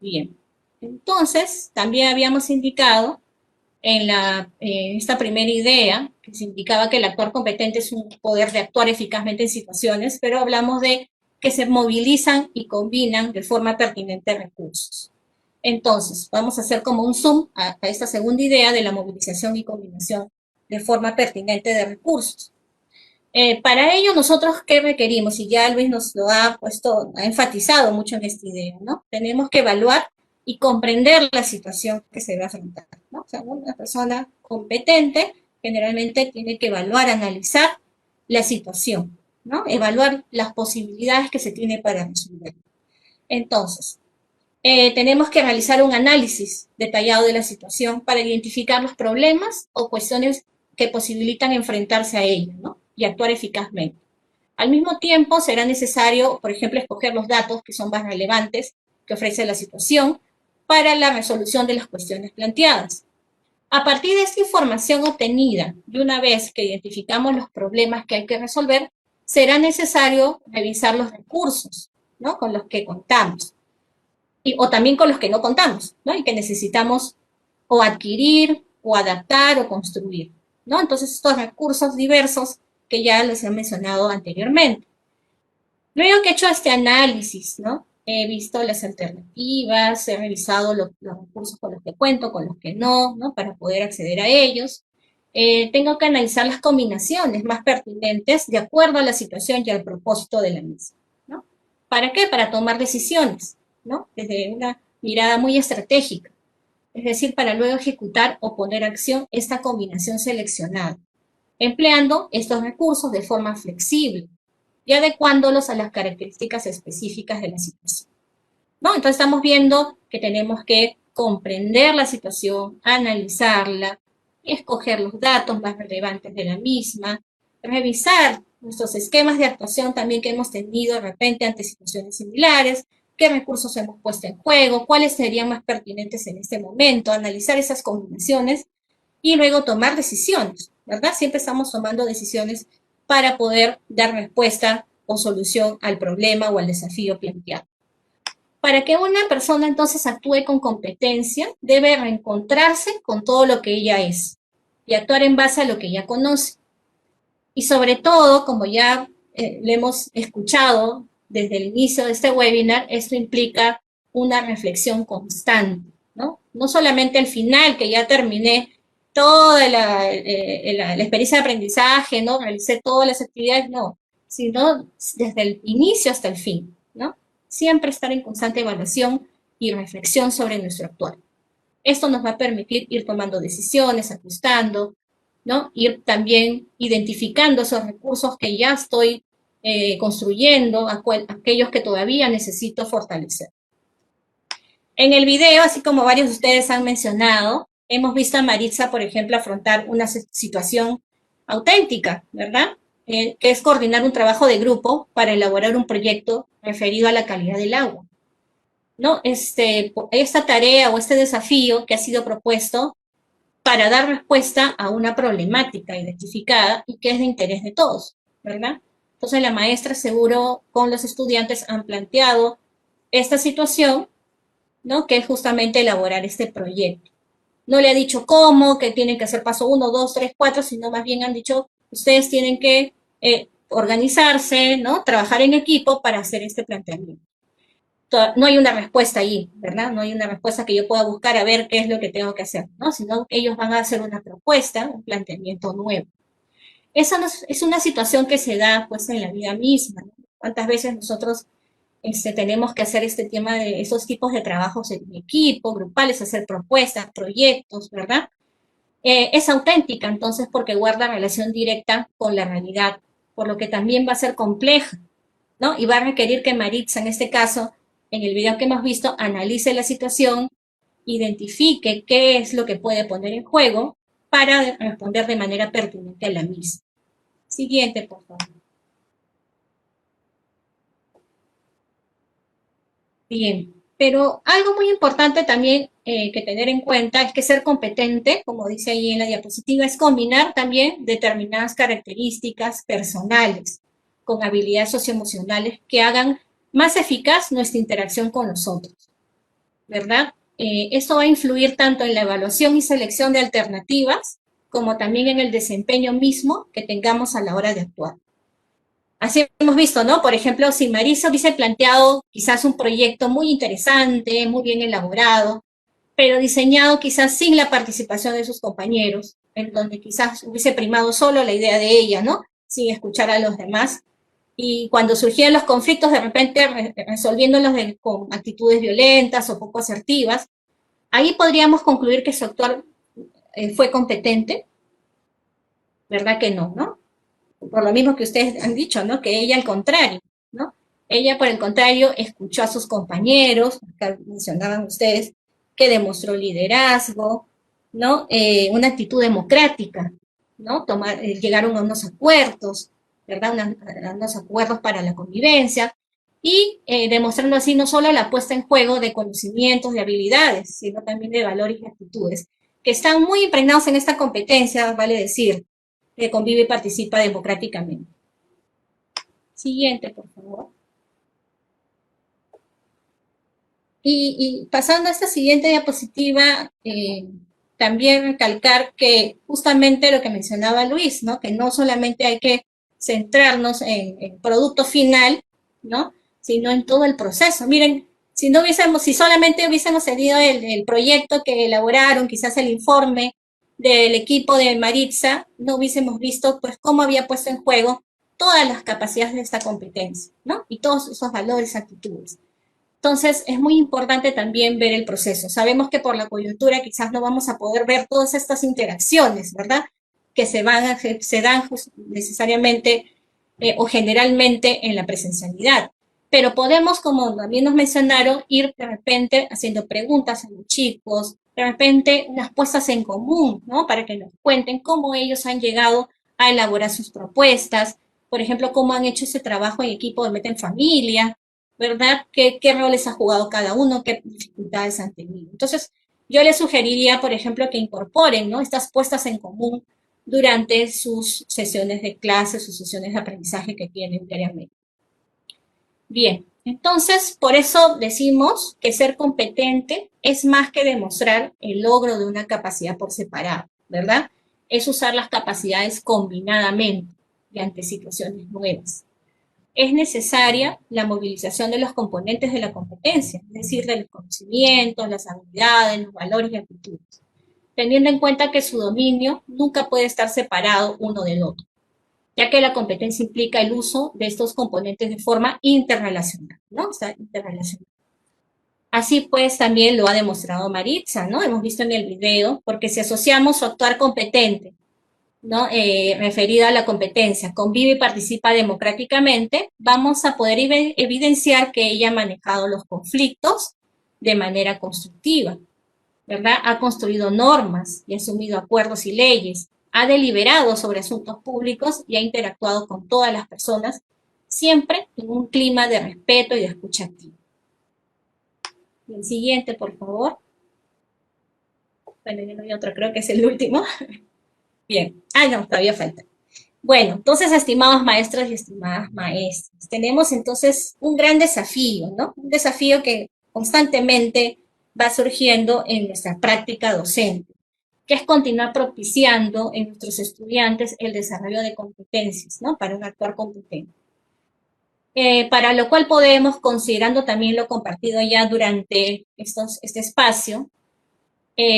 Bien. Entonces, también habíamos indicado en esta primera idea, que se indicaba que el actuar competente es un poder de actuar eficazmente en situaciones, pero hablamos de que se movilizan y combinan de forma pertinente recursos. Entonces, vamos a hacer como un zoom a esta segunda idea de la movilización y combinación de forma pertinente de recursos. Para ello, nosotros, ¿qué requerimos? Y ya Luis nos lo ha enfatizado mucho en esta idea, ¿no? Tenemos que evaluar y comprender la situación que se va a afrontar, ¿no? O sea, una persona competente generalmente tiene que evaluar, analizar la situación, ¿no? Evaluar las posibilidades que se tiene para resolver. Entonces, tenemos que realizar un análisis detallado de la situación para identificar los problemas o cuestiones que posibilitan enfrentarse a ellos, ¿no? Y actuar eficazmente. Al mismo tiempo, será necesario, por ejemplo, escoger los datos que son más relevantes que ofrece la situación para la resolución de las cuestiones planteadas. A partir de esta información obtenida, y una vez que identificamos los problemas que hay que resolver, será necesario revisar los recursos, ¿no? Con los que contamos, o también con los que no contamos, ¿no? Y que necesitamos o adquirir, o adaptar, o construir, ¿no? Entonces, estos recursos diversos que ya les he mencionado anteriormente. Luego que he hecho este análisis, ¿no? He visto las alternativas, he revisado los recursos con los que cuento, con los que no, ¿no? Para poder acceder a ellos. Tengo que analizar las combinaciones más pertinentes de acuerdo a la situación y al propósito de la misma, ¿no? ¿Para qué? Para tomar decisiones, ¿no? Desde una mirada muy estratégica. Es decir, para luego ejecutar o poner a acción esta combinación seleccionada, empleando estos recursos de forma flexible y adecuándolos a las características específicas de la situación, ¿no? Entonces estamos viendo que tenemos que comprender la situación, analizarla, escoger los datos más relevantes de la misma, revisar nuestros esquemas de actuación también que hemos tenido de repente ante situaciones similares, qué recursos hemos puesto en juego, cuáles serían más pertinentes en este momento, analizar esas combinaciones y luego tomar decisiones, ¿verdad? Siempre estamos tomando decisiones para poder dar respuesta o solución al problema o al desafío planteado. Para que una persona entonces actúe con competencia, debe reencontrarse con todo lo que ella es y actuar en base a lo que ella conoce. Y sobre todo, como ya lo hemos escuchado desde el inicio de este webinar, esto implica una reflexión constante, ¿no? No solamente al final, que ya terminé toda la experiencia de aprendizaje, ¿no? Realicé todas las actividades, no, sino desde el inicio hasta el fin, ¿no? Siempre estar en constante evaluación y reflexión sobre nuestro actuar. Esto nos va a permitir ir tomando decisiones, ajustando, ¿no? Ir también identificando esos recursos que ya estoy construyendo, aquellos que todavía necesito fortalecer. En el video, así como varios de ustedes han mencionado, hemos visto a Maritza, por ejemplo, afrontar una situación auténtica, ¿verdad? Que es coordinar un trabajo de grupo para elaborar un proyecto referido a la calidad del agua, ¿no? Esta tarea o este desafío que ha sido propuesto para dar respuesta a una problemática identificada y que es de interés de todos, ¿verdad? Entonces la maestra seguro con los estudiantes han planteado esta situación, ¿no? Que es justamente elaborar este proyecto. No le ha dicho cómo, que tienen que hacer paso 1, 2, 3, 4, sino más bien han dicho, ustedes tienen que organizarse, ¿no? Trabajar en equipo para hacer este planteamiento. No hay una respuesta ahí, ¿verdad? No hay una respuesta que yo pueda buscar a ver qué es lo que tengo que hacer, ¿no? Sino que ellos van a hacer una propuesta, un planteamiento nuevo. Esa no es una situación que se da, pues, en la vida misma, ¿no? ¿Cuántas veces nosotros tenemos que hacer este tema de esos tipos de trabajos en equipo, grupales, hacer propuestas, proyectos, ¿verdad? Es auténtica, entonces, porque guarda relación directa con la realidad, por lo que también va a ser compleja, ¿no? Y va a requerir que Maritza, en este caso, en el video que hemos visto, analice la situación, identifique qué es lo que puede poner en juego para responder de manera pertinente a la misma. Siguiente, por favor. Bien, pero algo muy importante también que tener en cuenta es que ser competente, como dice ahí en la diapositiva, es combinar también determinadas características personales con habilidades socioemocionales que hagan más eficaz nuestra interacción con los otros, ¿verdad? Esto va a influir tanto en la evaluación y selección de alternativas como también en el desempeño mismo que tengamos a la hora de actuar. Así hemos visto, ¿no? Por ejemplo, si Marisa hubiese planteado quizás un proyecto muy interesante, muy bien elaborado, pero diseñado quizás sin la participación de sus compañeros, en donde quizás hubiese primado solo la idea de ella, ¿no? Sin escuchar a los demás. Y cuando surgían los conflictos, de repente resolviéndolos con actitudes violentas o poco asertivas, ahí podríamos concluir que su actuar fue competente, ¿verdad que no, no? Por lo mismo que ustedes han dicho, ¿no? Que ella al contrario, ¿no? Ella, por el contrario, escuchó a sus compañeros, acá mencionaban ustedes, que demostró liderazgo, ¿no? Una actitud democrática, ¿no? Llegaron a unos acuerdos, ¿verdad? A unos acuerdos para la convivencia y demostrando así no solo la puesta en juego de conocimientos, de habilidades, sino también de valores y actitudes, que están muy impregnados en esta competencia, vale decir, que convive y participa democráticamente. Siguiente, por favor. Y pasando a esta siguiente diapositiva, también recalcar que justamente lo que mencionaba Luis, ¿no? Que no solamente hay que centrarnos en el producto final, ¿no? Sino en todo el proceso. Miren, si solamente hubiésemos seguido el proyecto que elaboraron, quizás el informe del equipo de Maritza, no hubiésemos visto pues cómo había puesto en juego todas las capacidades de esta competencia, ¿no? Y todos esos valores, actitudes. Entonces, es muy importante también ver el proceso. Sabemos que por la coyuntura quizás no vamos a poder ver todas estas interacciones, ¿verdad? Que se dan necesariamente o generalmente en la presencialidad. Pero podemos, como también nos mencionaron, ir de repente haciendo preguntas a los chicos, de repente unas puestas en común, ¿no? Para que nos cuenten cómo ellos han llegado a elaborar sus propuestas, por ejemplo, cómo han hecho ese trabajo en equipo de Meta en Familia, ¿verdad? ¿Qué roles ha jugado cada uno? ¿Qué dificultades han tenido? Entonces, yo les sugeriría, por ejemplo, que incorporen, ¿no? Estas puestas en común durante sus sesiones de clase, sus sesiones de aprendizaje que tienen diariamente. Bien, entonces, por eso decimos que ser competente es más que demostrar el logro de una capacidad por separado, ¿verdad? Es usar las capacidades combinadamente y ante situaciones nuevas. Es necesaria la movilización de los componentes de la competencia, es decir, de los conocimientos, las habilidades, los valores y actitudes. teniendo en cuenta que su dominio nunca puede estar separado uno del otro, ya que la competencia implica el uso de estos componentes de forma interrelacional, ¿no? O sea, interrelacional. Así pues, también lo ha demostrado Maritza, ¿no? Hemos visto en el video, porque si asociamos su actuar competente, ¿no? Referida a la competencia, convive y participa democráticamente, vamos a poder evidenciar que ella ha manejado los conflictos de manera constructiva, ¿verdad? Ha construido normas y ha asumido acuerdos y leyes, ha deliberado sobre asuntos públicos y ha interactuado con todas las personas, siempre en un clima de respeto y de escucha activa. El siguiente, por favor. Bueno, yo no hay otro, creo que es el último. Bien. Ah, no, todavía falta. Bueno, entonces, estimados maestros y estimadas maestras, tenemos entonces un gran desafío, ¿no? Un desafío que constantemente va surgiendo en nuestra práctica docente, que es continuar propiciando en nuestros estudiantes el desarrollo de competencias, ¿no? Para un actuar competente. Para lo cual podemos, considerando también lo compartido ya durante este espacio,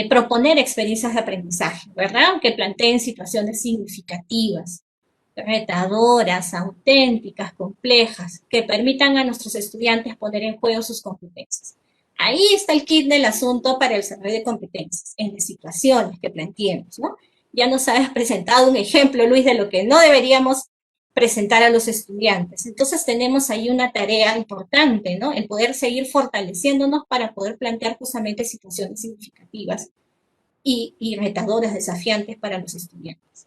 proponer experiencias de aprendizaje, ¿verdad? Que planteen situaciones significativas, retadoras, auténticas, complejas, que permitan a nuestros estudiantes poner en juego sus competencias. Ahí está el kit del asunto para el desarrollo de competencias, en las situaciones que planteemos, ¿no? Ya nos has presentado un ejemplo, Luis, de lo que no deberíamos presentar a los estudiantes. Entonces tenemos ahí una tarea importante, ¿no? El poder seguir fortaleciéndonos para poder plantear justamente situaciones significativas y retadoras, desafiantes para los estudiantes.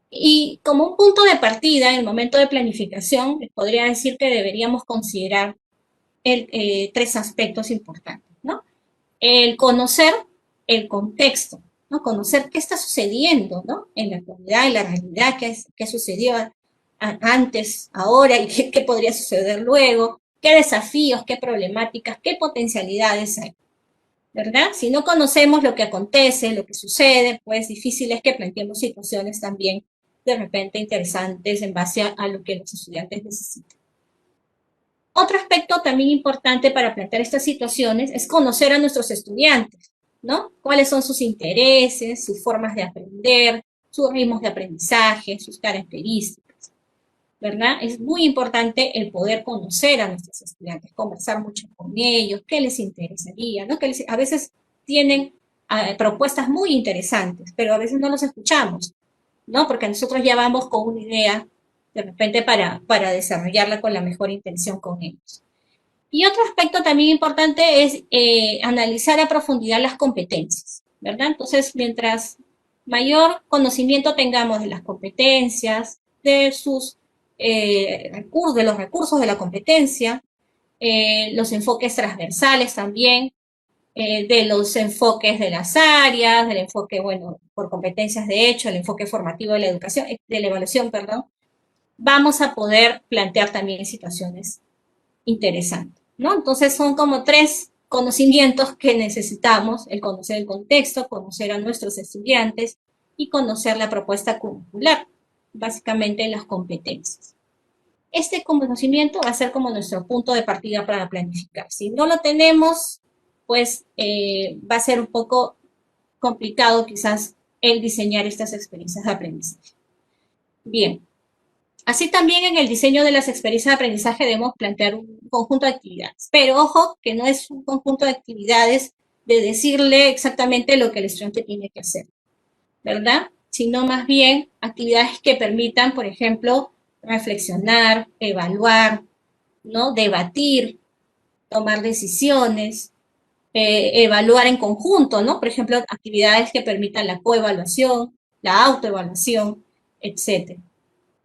Y como un punto de partida, en el momento de planificación, les podría decir que deberíamos considerar tres aspectos importantes, ¿no? El conocer el contexto, ¿no? Conocer qué está sucediendo, ¿no? En la actualidad, en la realidad, qué sucedió antes, ahora y qué podría suceder luego, qué desafíos, qué problemáticas, qué potencialidades hay, ¿verdad? Si no conocemos lo que acontece, lo que sucede, pues difícil es que planteemos situaciones también de repente interesantes en base a lo que los estudiantes necesitan. Otro aspecto también importante para plantear estas situaciones es conocer a nuestros estudiantes, ¿no? Cuáles son sus intereses, sus formas de aprender, sus ritmos de aprendizaje, sus características, ¿verdad? Es muy importante el poder conocer a nuestros estudiantes, conversar mucho con ellos, qué les interesaría, ¿no? A veces tienen propuestas muy interesantes, pero a veces no los escuchamos, ¿no? Porque nosotros ya vamos con una idea de repente para desarrollarla con la mejor intención con ellos. Y otro aspecto también importante es analizar a profundidad las competencias, ¿verdad? Entonces, mientras mayor conocimiento tengamos de las competencias, de los recursos de la competencia, los enfoques transversales también, de los enfoques de las áreas, del enfoque, bueno, por competencias de hecho, el enfoque formativo de la educación, de la evaluación, perdón, vamos a poder plantear también situaciones interesantes, ¿no? Entonces son como tres conocimientos que necesitamos: el conocer el contexto, conocer a nuestros estudiantes y conocer la propuesta curricular, básicamente las competencias. Este conocimiento va a ser como nuestro punto de partida para planificar. Si no lo tenemos, pues va a ser un poco complicado quizás el diseñar estas experiencias de aprendizaje. Bien. Así también en el diseño de las experiencias de aprendizaje debemos plantear un conjunto de actividades. Pero ojo, que no es un conjunto de actividades de decirle exactamente lo que el estudiante tiene que hacer, ¿verdad? Sino más bien actividades que permitan, por ejemplo, reflexionar, evaluar, ¿no? Debatir, tomar decisiones, evaluar en conjunto, ¿no? Por ejemplo, actividades que permitan la coevaluación, la autoevaluación, etc.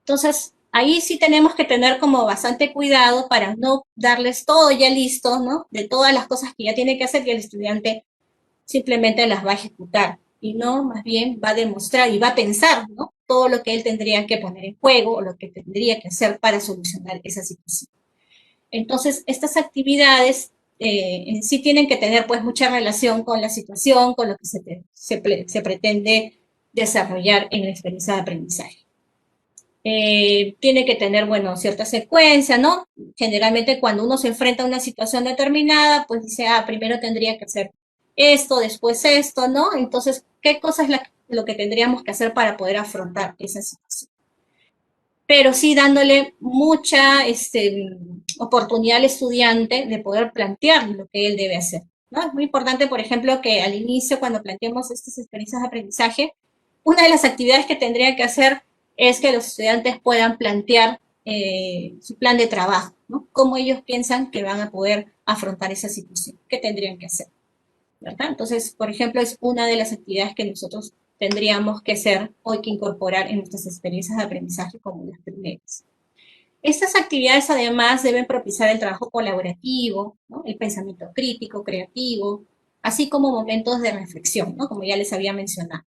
Entonces, ahí sí tenemos que tener como bastante cuidado para no darles todo ya listo, ¿no? De todas las cosas que ya tiene que hacer y el estudiante simplemente las va a ejecutar y no, más bien va a demostrar y va a pensar, ¿no? Todo lo que él tendría que poner en juego o lo que tendría que hacer para solucionar esa situación. Entonces, estas actividades en sí tienen que tener pues mucha relación con la situación, con lo que se pretende desarrollar en la experiencia de aprendizaje. Tiene que tener, bueno, cierta secuencia, ¿no? Generalmente cuando uno se enfrenta a una situación determinada, pues dice, primero tendría que hacer esto, después esto, ¿no? Entonces, ¿qué cosa es lo que tendríamos que hacer para poder afrontar esa situación? Pero sí dándole mucha oportunidad al estudiante de poder plantear lo que él debe hacer, ¿no? Es muy importante, por ejemplo, que al inicio, cuando planteemos estas experiencias de aprendizaje, una de las actividades que tendría que hacer es que los estudiantes puedan plantear su plan de trabajo, ¿no? Cómo ellos piensan que van a poder afrontar esa situación, qué tendrían que hacer, ¿verdad? Entonces, por ejemplo, es una de las actividades que nosotros tendríamos que hacer o que incorporar en nuestras experiencias de aprendizaje como las primeras. Estas actividades además deben propiciar el trabajo colaborativo, ¿no? El pensamiento crítico, creativo, así como momentos de reflexión, ¿no? Como ya les había mencionado.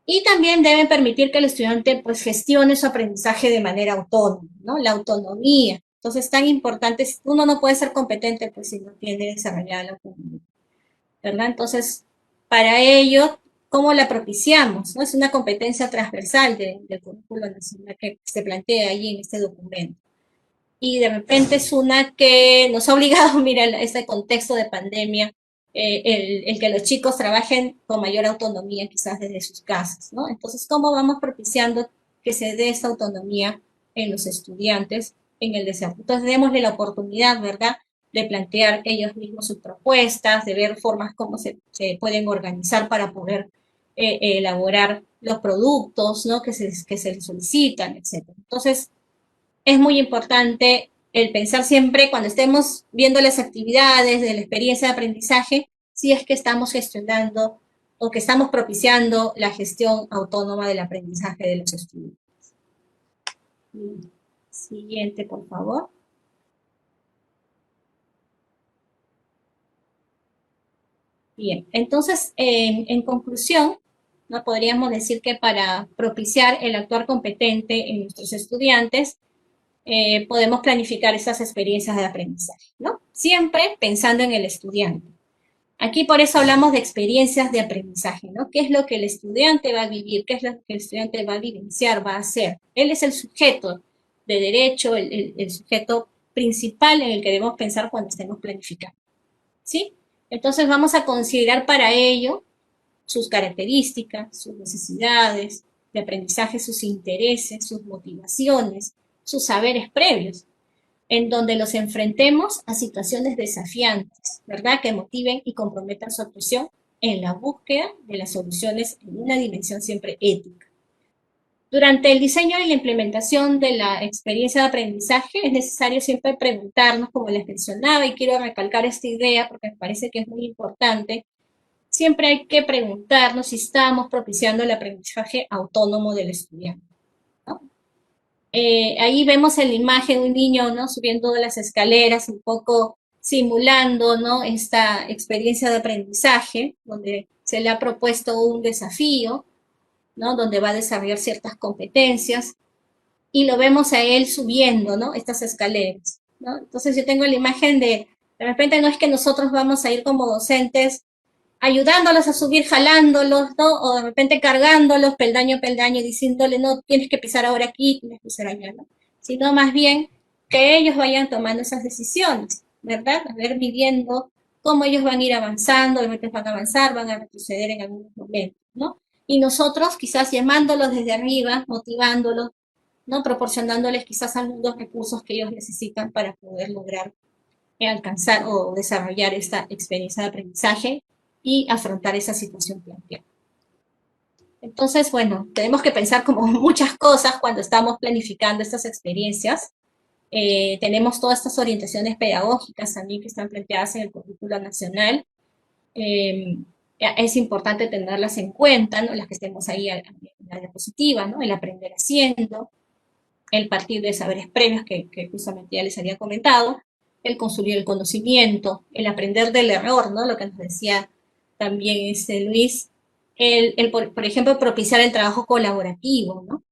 Y también deben permitir que el estudiante pues gestione su aprendizaje de manera autónoma, ¿no? La autonomía. Entonces, tan importante, uno no puede ser competente pues si no tiene desarrollada la autonomía, ¿verdad? Entonces, para ello, ¿cómo la propiciamos? ¿No? Es una competencia transversal del currículo nacional que se plantea allí en este documento. Y de repente es una que nos ha obligado, mira, este contexto de pandemia, el que los chicos trabajen con mayor autonomía quizás desde sus casas, ¿no? Entonces, ¿cómo vamos propiciando que se dé esta autonomía en los estudiantes en el desarrollo? Entonces, démosle la oportunidad, ¿verdad?, de plantear ellos mismos sus propuestas, de ver formas cómo se pueden organizar para poder elaborar los productos, ¿no?, que se les solicitan, etc. Entonces, es muy importante el pensar siempre cuando estemos viendo las actividades de la experiencia de aprendizaje, si es que estamos gestionando o que estamos propiciando la gestión autónoma del aprendizaje de los estudiantes. Siguiente, por favor. Bien, entonces, en conclusión, ¿no?, podríamos decir que para propiciar el actuar competente en nuestros estudiantes, podemos planificar esas experiencias de aprendizaje, ¿no? Siempre pensando en el estudiante. Aquí por eso hablamos de experiencias de aprendizaje, ¿no? ¿Qué es lo que el estudiante va a vivir? ¿Qué es lo que el estudiante va a vivenciar, va a hacer? Él es el sujeto de derecho, el sujeto principal en el que debemos pensar cuando estemos planificando, ¿sí? Entonces vamos a considerar para ello sus características, sus necesidades de aprendizaje, sus intereses, sus motivaciones, sus saberes previos, en donde los enfrentemos a situaciones desafiantes, ¿verdad?, que motiven y comprometan su actuación en la búsqueda de las soluciones en una dimensión siempre ética. Durante el diseño y la implementación de la experiencia de aprendizaje es necesario siempre preguntarnos, como les mencionaba, y quiero recalcar esta idea porque me parece que es muy importante, siempre hay que preguntarnos si estamos propiciando el aprendizaje autónomo del estudiante, ¿no? Ahí vemos en la imagen un niño, ¿no?, subiendo las escaleras, un poco simulando, ¿no?, esta experiencia de aprendizaje, donde se le ha propuesto un desafío, ¿no?, donde va a desarrollar ciertas competencias, y lo vemos a él subiendo, ¿no?, estas escaleras, ¿no? Entonces yo tengo la imagen de repente no es que nosotros vamos a ir como docentes ayudándolos a subir, jalándolos, ¿no?, o de repente cargándolos peldaño a peldaño, diciéndole, no, tienes que pisar ahora aquí, tienes que pisar allá, ¿no? Sino más bien que ellos vayan tomando esas decisiones, ¿verdad? A ver, viviendo cómo ellos van a ir avanzando, de repente van a avanzar, van a retroceder en algunos momentos, ¿no? Y nosotros quizás llamándolos desde arriba, motivándolos, ¿no?, proporcionándoles quizás algunos recursos que ellos necesitan para poder lograr alcanzar o desarrollar esta experiencia de aprendizaje y afrontar esa situación planteada. Entonces, bueno, tenemos que pensar como muchas cosas cuando estamos planificando estas experiencias. Tenemos todas estas orientaciones pedagógicas también que están planteadas en el currículo nacional. Es importante tenerlas en cuenta, ¿no?, las que estemos ahí en la diapositiva, ¿no?, el aprender haciendo, el partir de saberes previos que justamente ya les había comentado, el construir el conocimiento, el aprender del error, ¿no?, lo que nos decía también Luis, por ejemplo, propiciar el trabajo colaborativo, ¿no?,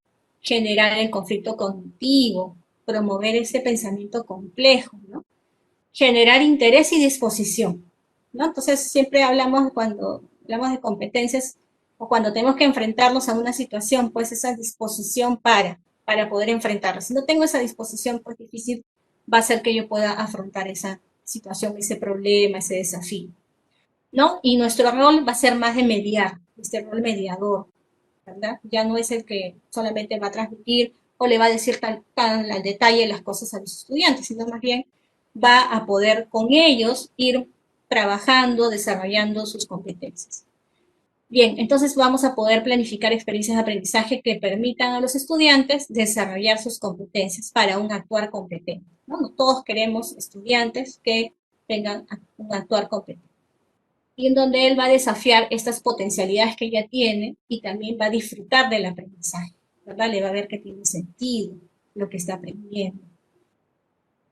generar el conflicto cognitivo, promover ese pensamiento complejo, ¿no?, generar interés y disposición, ¿no? Entonces siempre hablamos, cuando hablamos de competencias o cuando tenemos que enfrentarnos a una situación, pues esa disposición para poder enfrentarla. Si no tengo esa disposición, pues difícil va a ser que yo pueda afrontar esa situación, ese problema, ese desafío. ¿no? Y nuestro rol va a ser más de mediar, este rol mediador, ¿verdad? Ya no es el que solamente va a transmitir o le va a decir tan al detalle las cosas a los estudiantes, sino más bien va a poder con ellos ir trabajando, desarrollando sus competencias. Bien, entonces vamos a poder planificar experiencias de aprendizaje que permitan a los estudiantes desarrollar sus competencias para un actuar competente, ¿no? No todos queremos estudiantes que tengan un actuar competente. Y en donde él va a desafiar estas potencialidades que ya tiene y también va a disfrutar del aprendizaje, ¿verdad? Le va a ver que tiene sentido lo que está aprendiendo.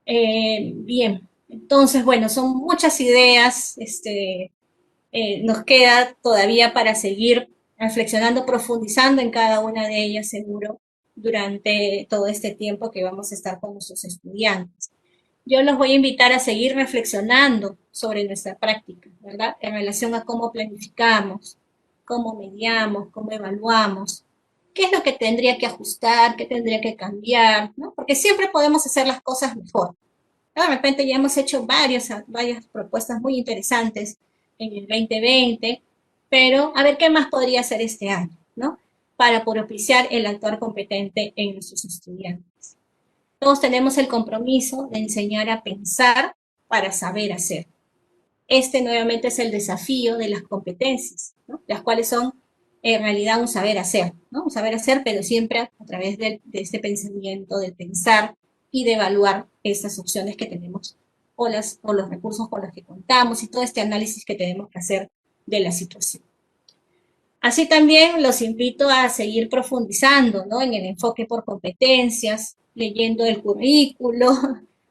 Bien, entonces, bueno, son muchas ideas, nos queda todavía para seguir reflexionando, profundizando en cada una de ellas, seguro, durante todo este tiempo que vamos a estar con nuestros estudiantes. Yo los voy a invitar a seguir reflexionando sobre nuestra práctica, ¿verdad? En relación a cómo planificamos, cómo mediamos, cómo evaluamos, qué es lo que tendría que ajustar, qué tendría que cambiar, ¿no? Porque siempre podemos hacer las cosas mejor. De repente ya hemos hecho varias propuestas muy interesantes en el 2020, pero a ver qué más podría hacer este año, ¿no? Para propiciar el actuar competente en nuestros estudiantes. Todos tenemos el compromiso de enseñar a pensar para saber hacer. Este nuevamente es el desafío de las competencias, ¿no? Las cuales son en realidad un saber hacer, ¿no? Un saber hacer, pero siempre a través de este pensamiento, de pensar y de evaluar estas opciones que tenemos o los recursos con los que contamos y todo este análisis que tenemos que hacer de la situación. Así también los invito a seguir profundizando, ¿no? En el enfoque por competencias, leyendo el currículo,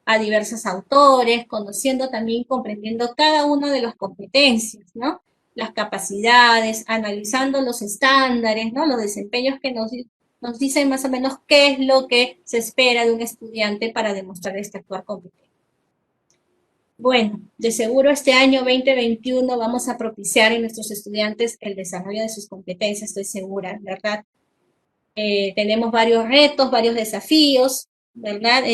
a diversos autores, conociendo también, comprendiendo cada una de las competencias, ¿no? Las capacidades, analizando los estándares, ¿no? Los desempeños que nos dicen más o menos qué es lo que se espera de un estudiante para demostrar este actuar competente. Bueno, de seguro este año 2021 vamos a propiciar en nuestros estudiantes el desarrollo de sus competencias, estoy segura, ¿verdad? Tenemos varios retos, varios desafíos, ¿verdad?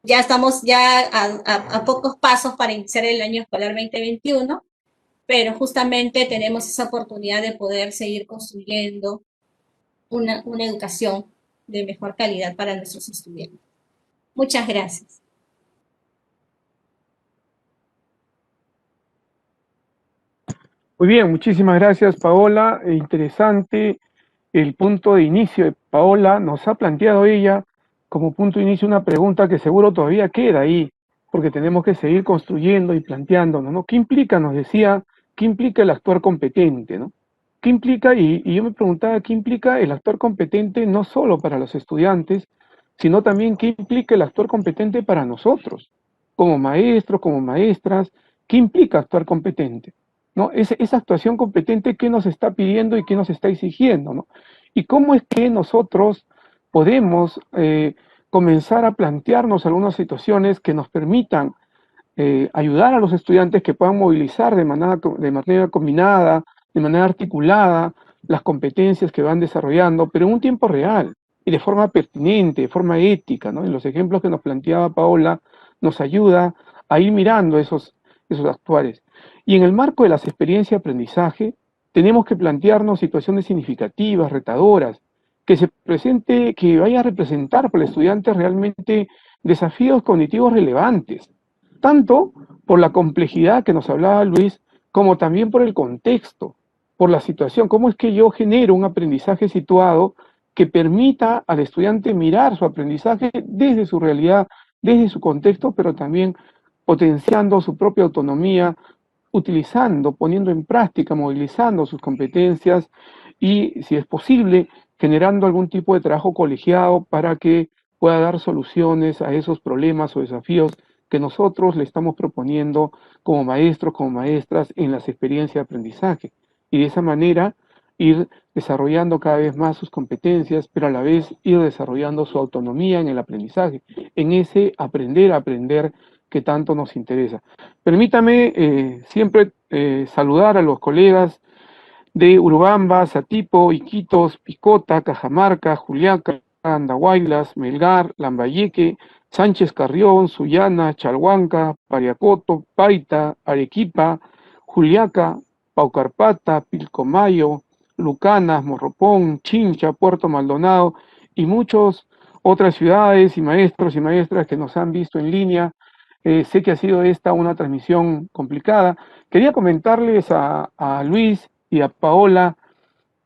Ya estamos a pocos pasos para iniciar el año escolar 2021, pero justamente tenemos esa oportunidad de poder seguir construyendo una educación de mejor calidad para nuestros estudiantes. Muchas gracias. Muy bien, muchísimas gracias, Paola. Interesante el punto de inicio de Paola. Nos ha planteado ella como punto de inicio una pregunta que seguro todavía queda ahí, porque tenemos que seguir construyendo y planteándonos, ¿no? ¿Qué implica, nos decía, qué implica el actuar competente, ¿no? ¿Qué implica? Y yo me preguntaba, ¿qué implica el actuar competente no solo para los estudiantes, sino también qué implica el actuar competente para nosotros, como maestros, como maestras? ¿Qué implica actuar competente? ¿No? Esa actuación competente, ¿qué nos está pidiendo y qué nos está exigiendo, ¿no? Y cómo es que nosotros podemos comenzar a plantearnos algunas situaciones que nos permitan ayudar a los estudiantes que puedan movilizar de manera combinada, de manera articulada, las competencias que van desarrollando, pero en un tiempo real y de forma pertinente, de forma ética, ¿no? En los ejemplos que nos planteaba Paola, nos ayuda a ir mirando esos actuares. Y en el marco de las experiencias de aprendizaje, tenemos que plantearnos situaciones significativas, retadoras, que vaya a representar para el estudiante realmente desafíos cognitivos relevantes, tanto por la complejidad que nos hablaba Luis, como también por el contexto, por la situación, cómo es que yo genero un aprendizaje situado que permita al estudiante mirar su aprendizaje desde su realidad, desde su contexto, pero también potenciando su propia autonomía, utilizando, poniendo en práctica, movilizando sus competencias y, si es posible, generando algún tipo de trabajo colegiado para que pueda dar soluciones a esos problemas o desafíos que nosotros le estamos proponiendo como maestros, como maestras en las experiencias de aprendizaje. Y de esa manera ir desarrollando cada vez más sus competencias, pero a la vez ir desarrollando su autonomía en el aprendizaje, en ese aprender a aprender que tanto nos interesa. Permítame siempre saludar a los colegas de Urubamba, Satipo, Iquitos, Picota, Cajamarca, Juliaca, Andahuaylas, Melgar, Lambayeque, Sánchez Carrión, Sullana, Chalhuanca, Pariacoto, Paita, Arequipa, Juliaca, Paucarpata, Pilcomayo, Lucanas, Morropón, Chincha, Puerto Maldonado y muchas otras ciudades y maestras que nos han visto en línea. Sé que ha sido esta una transmisión complicada. Quería comentarles a Luis y a Paola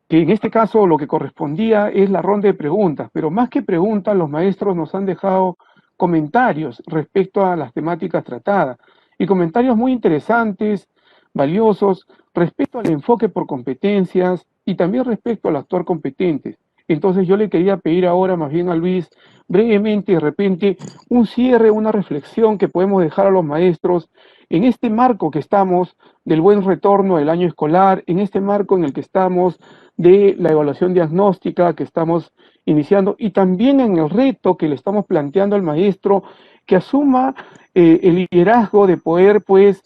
que en este caso lo que correspondía es la ronda de preguntas, pero más que preguntas, los maestros nos han dejado comentarios respecto a las temáticas tratadas, y comentarios muy interesantes, valiosos, respecto al enfoque por competencias y también respecto al actuar competentes. Entonces yo le quería pedir ahora más bien a Luis, brevemente, de repente, un cierre, una reflexión que podemos dejar a los maestros en este marco que estamos del buen retorno del año escolar, en este marco en el que estamos de la evaluación diagnóstica que estamos iniciando y también en el reto que le estamos planteando al maestro que asuma el liderazgo de poder pues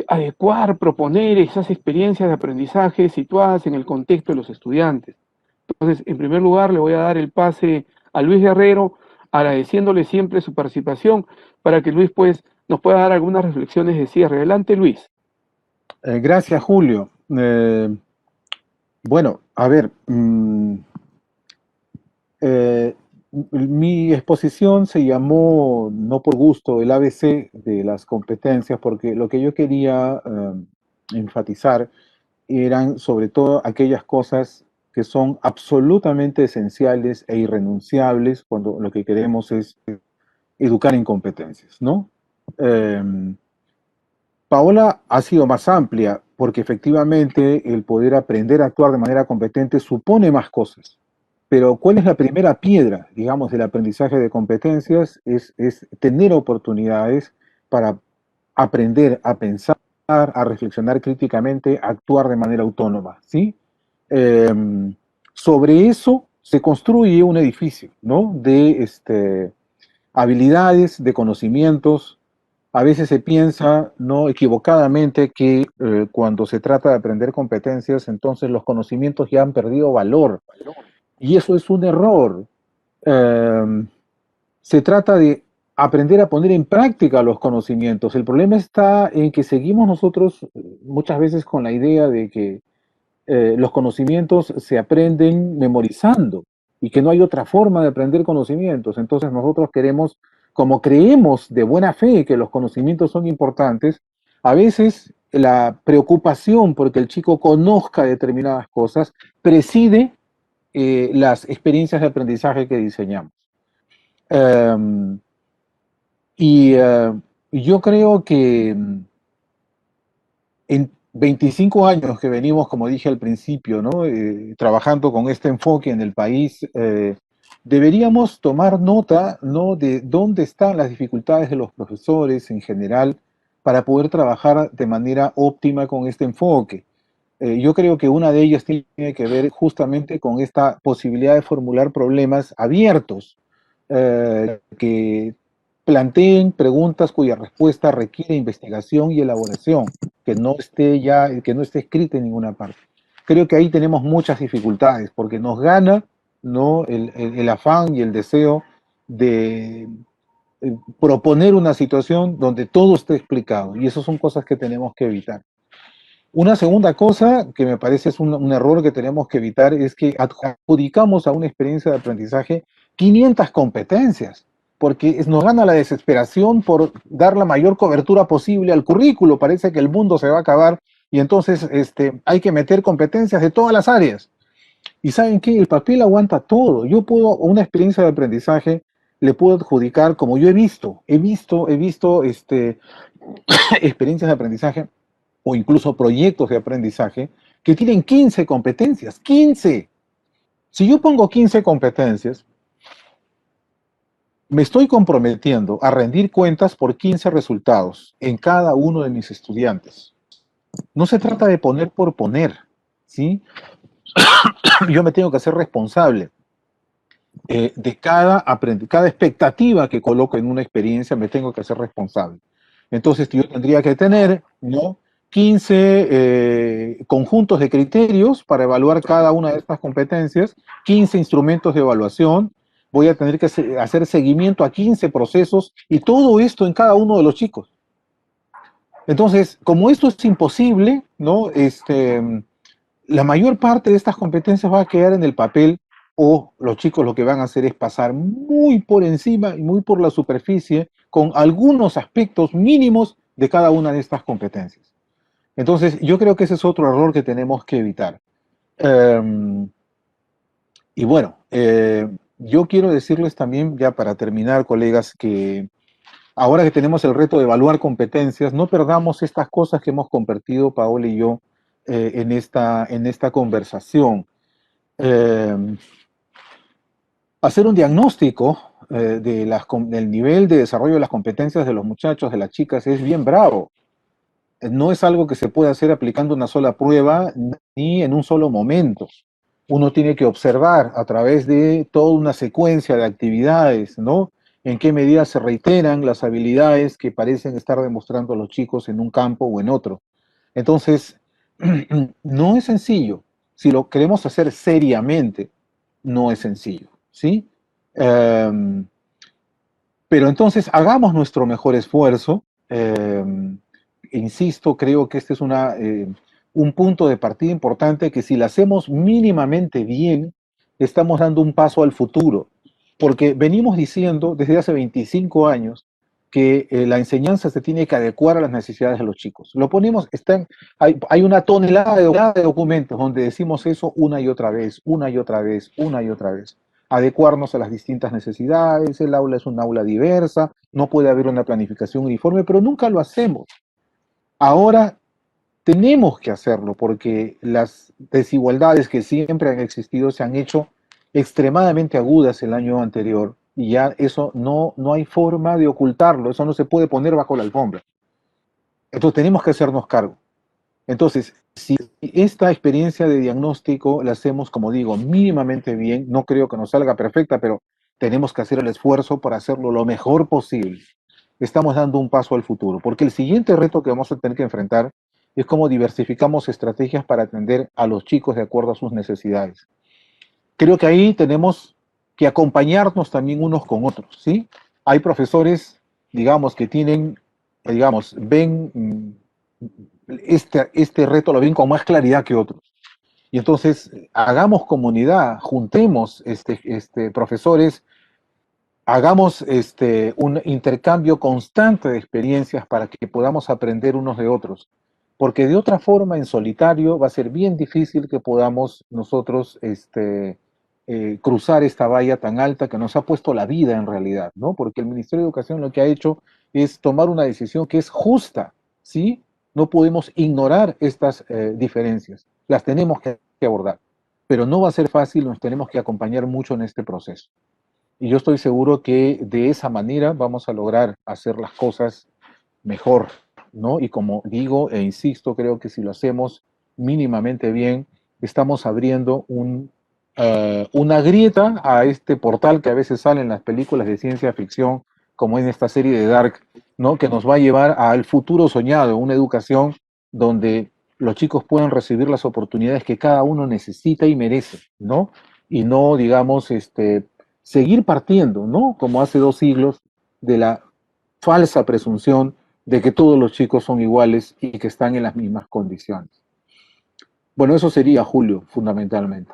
adecuar, proponer esas experiencias de aprendizaje situadas en el contexto de los estudiantes. Entonces, en primer lugar, le voy a dar el pase a Luis Guerrero, agradeciéndole siempre su participación para que Luis pues nos pueda dar algunas reflexiones de cierre. Adelante, Luis. Gracias, Julio. Bueno, a ver, mi exposición se llamó, no por gusto, el ABC de las competencias, porque lo que yo quería enfatizar eran sobre todo aquellas cosas que son absolutamente esenciales e irrenunciables cuando lo que queremos es educar en competencias, ¿no? Paola ha sido más amplia porque efectivamente el poder aprender a actuar de manera competente supone más cosas. Pero ¿cuál es la primera piedra, digamos, del aprendizaje de competencias? Es tener oportunidades para aprender a pensar, a reflexionar críticamente, a actuar de manera autónoma, ¿sí? Sobre eso se construye un edificio, ¿no? De habilidades, de conocimientos. A veces se piensa, no equivocadamente, que cuando se trata de aprender competencias, entonces los conocimientos ya han perdido valor. Y eso es un error. Se trata de aprender a poner en práctica los conocimientos. El problema está en que seguimos nosotros muchas veces con la idea de que los conocimientos se aprenden memorizando y que no hay otra forma de aprender conocimientos. Entonces nosotros queremos, como creemos de buena fe que los conocimientos son importantes, a veces la preocupación porque el chico conozca determinadas cosas preside las experiencias de aprendizaje que diseñamos. Yo creo que en 25 años que venimos, como dije al principio, ¿no? Trabajando con este enfoque en el país, deberíamos tomar nota, ¿no? De dónde están las dificultades de los profesores en general para poder trabajar de manera óptima con este enfoque. Yo creo que una de ellas tiene que ver justamente con esta posibilidad de formular problemas abiertos, que planteen preguntas cuya respuesta requiere investigación y elaboración, que no esté escrita en ninguna parte. Creo que ahí tenemos muchas dificultades, porque nos gana, ¿no? el afán y el deseo de proponer una situación donde todo esté explicado, y eso son cosas que tenemos que evitar. Una segunda cosa que me parece es un error que tenemos que evitar es que adjudicamos a una experiencia de aprendizaje 500 competencias, porque nos gana la desesperación por dar la mayor cobertura posible al currículo. Parece que el mundo se va a acabar y entonces hay que meter competencias de todas las áreas. Y ¿saben qué? El papel aguanta todo. Yo puedo, una experiencia de aprendizaje le puedo adjudicar, como yo he visto experiencias de aprendizaje o incluso proyectos de aprendizaje que tienen 15 competencias, 15. Si yo pongo 15 competencias, me estoy comprometiendo a rendir cuentas por 15 resultados en cada uno de mis estudiantes. No se trata de poner por poner, ¿sí? Yo me tengo que hacer responsable de cada expectativa que coloco en una experiencia, me tengo que hacer responsable. Entonces yo tendría que tener, ¿no?, 15 conjuntos de criterios para evaluar cada una de estas competencias, 15 instrumentos de evaluación, voy a tener que hacer seguimiento a 15 procesos y todo esto en cada uno de los chicos. Entonces, como esto es imposible, ¿no? La mayor parte de estas competencias va a quedar en el papel, o los chicos lo que van a hacer es pasar muy por encima y muy por la superficie con algunos aspectos mínimos de cada una de estas competencias. Entonces, yo creo que ese es otro error que tenemos que evitar. Y bueno, yo quiero decirles también, ya para terminar, colegas, que ahora que tenemos el reto de evaluar competencias, no perdamos estas cosas que hemos compartido Paola y yo en esta conversación. Hacer un diagnóstico del nivel de desarrollo de las competencias de los muchachos, de las chicas, es bien bravo. No es algo que se puede hacer aplicando una sola prueba ni en un solo momento. Uno tiene que observar a través de toda una secuencia de actividades, ¿no? En qué medida se reiteran las habilidades que parecen estar demostrando los chicos en un campo o en otro. Entonces, no es sencillo. Si lo queremos hacer seriamente, no es sencillo, ¿sí? Pero entonces hagamos nuestro mejor esfuerzo. Insisto, creo que este es un punto de partida importante que si lo hacemos mínimamente bien, estamos dando un paso al futuro. Porque venimos diciendo desde hace 25 años que la enseñanza se tiene que adecuar a las necesidades de los chicos. Lo ponemos, hay una tonelada de documentos donde decimos eso una y otra vez, una y otra vez, una y otra vez. Adecuarnos a las distintas necesidades, el aula es un aula diversa, no puede haber una planificación uniforme, pero nunca lo hacemos. Ahora tenemos que hacerlo porque las desigualdades que siempre han existido se han hecho extremadamente agudas el año anterior y ya eso no hay forma de ocultarlo, eso no se puede poner bajo la alfombra. Entonces tenemos que hacernos cargo. Entonces, si esta experiencia de diagnóstico la hacemos, como digo, mínimamente bien, no creo que nos salga perfecta, pero tenemos que hacer el esfuerzo para hacerlo lo mejor posible. Estamos dando un paso al futuro, porque el siguiente reto que vamos a tener que enfrentar es cómo diversificamos estrategias para atender a los chicos de acuerdo a sus necesidades. Creo que ahí tenemos que acompañarnos también unos con otros, ¿sí? Hay profesores, digamos, que tienen, digamos, ven este reto, lo ven con más claridad que otros. Y entonces, hagamos comunidad, juntemos profesores, hagamos un intercambio constante de experiencias para que podamos aprender unos de otros. Porque de otra forma, en solitario, va a ser bien difícil que podamos nosotros cruzar esta valla tan alta que nos ha puesto la vida en realidad, ¿no? Porque el Ministerio de Educación lo que ha hecho es tomar una decisión que es justa, ¿sí? No podemos ignorar estas diferencias, las tenemos que abordar, pero no va a ser fácil, nos tenemos que acompañar mucho en este proceso. Y yo estoy seguro que de esa manera vamos a lograr hacer las cosas mejor, ¿no? Y como digo e insisto, creo que si lo hacemos mínimamente bien, estamos abriendo una grieta a este portal que a veces sale en las películas de ciencia ficción, como en esta serie de Dark, ¿no? Que nos va a llevar al futuro soñado, una educación donde los chicos puedan recibir las oportunidades que cada uno necesita y merece, ¿no? Y no, digamos, seguir partiendo, ¿no? Como hace 2 siglos, de la falsa presunción de que todos los chicos son iguales y que están en las mismas condiciones. Bueno, eso sería, Julio, fundamentalmente.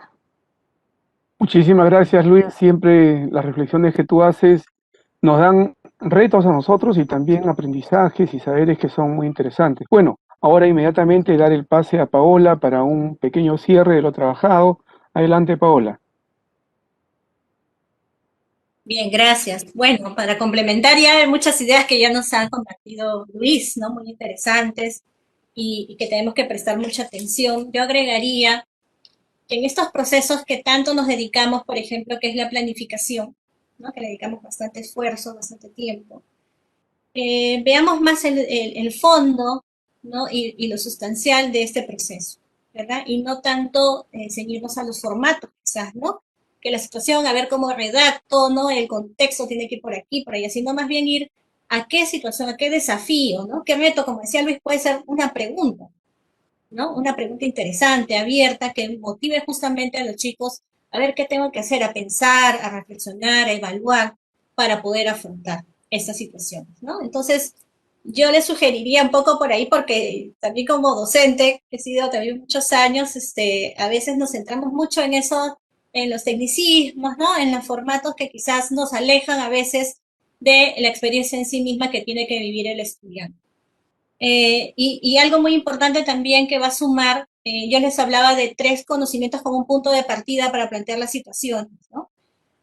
Muchísimas gracias, Luis. Siempre las reflexiones que tú haces nos dan retos a nosotros y también aprendizajes y saberes que son muy interesantes. Bueno, ahora inmediatamente dar el pase a Paola para un pequeño cierre de lo trabajado. Adelante, Paola. Bien, gracias. Bueno, para complementar ya hay muchas ideas que ya nos ha compartido Luis, ¿no? Muy interesantes y que tenemos que prestar mucha atención. Yo agregaría que en estos procesos que tanto nos dedicamos, por ejemplo, que es la planificación, ¿no? Que le dedicamos bastante esfuerzo, bastante tiempo, veamos más el fondo, ¿no? Y lo sustancial de este proceso, ¿verdad? Y no tanto seguirnos a los formatos, quizás, ¿no? Que la situación, a ver cómo redacto, ¿no? El contexto tiene que ir por aquí, por allá, sino más bien ir a qué situación, a qué desafío, ¿no? Qué reto, como decía Luis, puede ser una pregunta, ¿no? Una pregunta interesante, abierta, que motive justamente a los chicos a ver qué tengo que hacer, a pensar, a reflexionar, a evaluar para poder afrontar estas situaciones, ¿no? Entonces, yo le sugeriría un poco por ahí, porque también como docente, que he sido también muchos años, a veces nos centramos mucho en eso, en los tecnicismos, ¿no? En los formatos que quizás nos alejan a veces de la experiencia en sí misma que tiene que vivir el estudiante. Y algo muy importante también que va a sumar, yo les hablaba de 3 conocimientos como un punto de partida para plantear las situaciones, ¿no?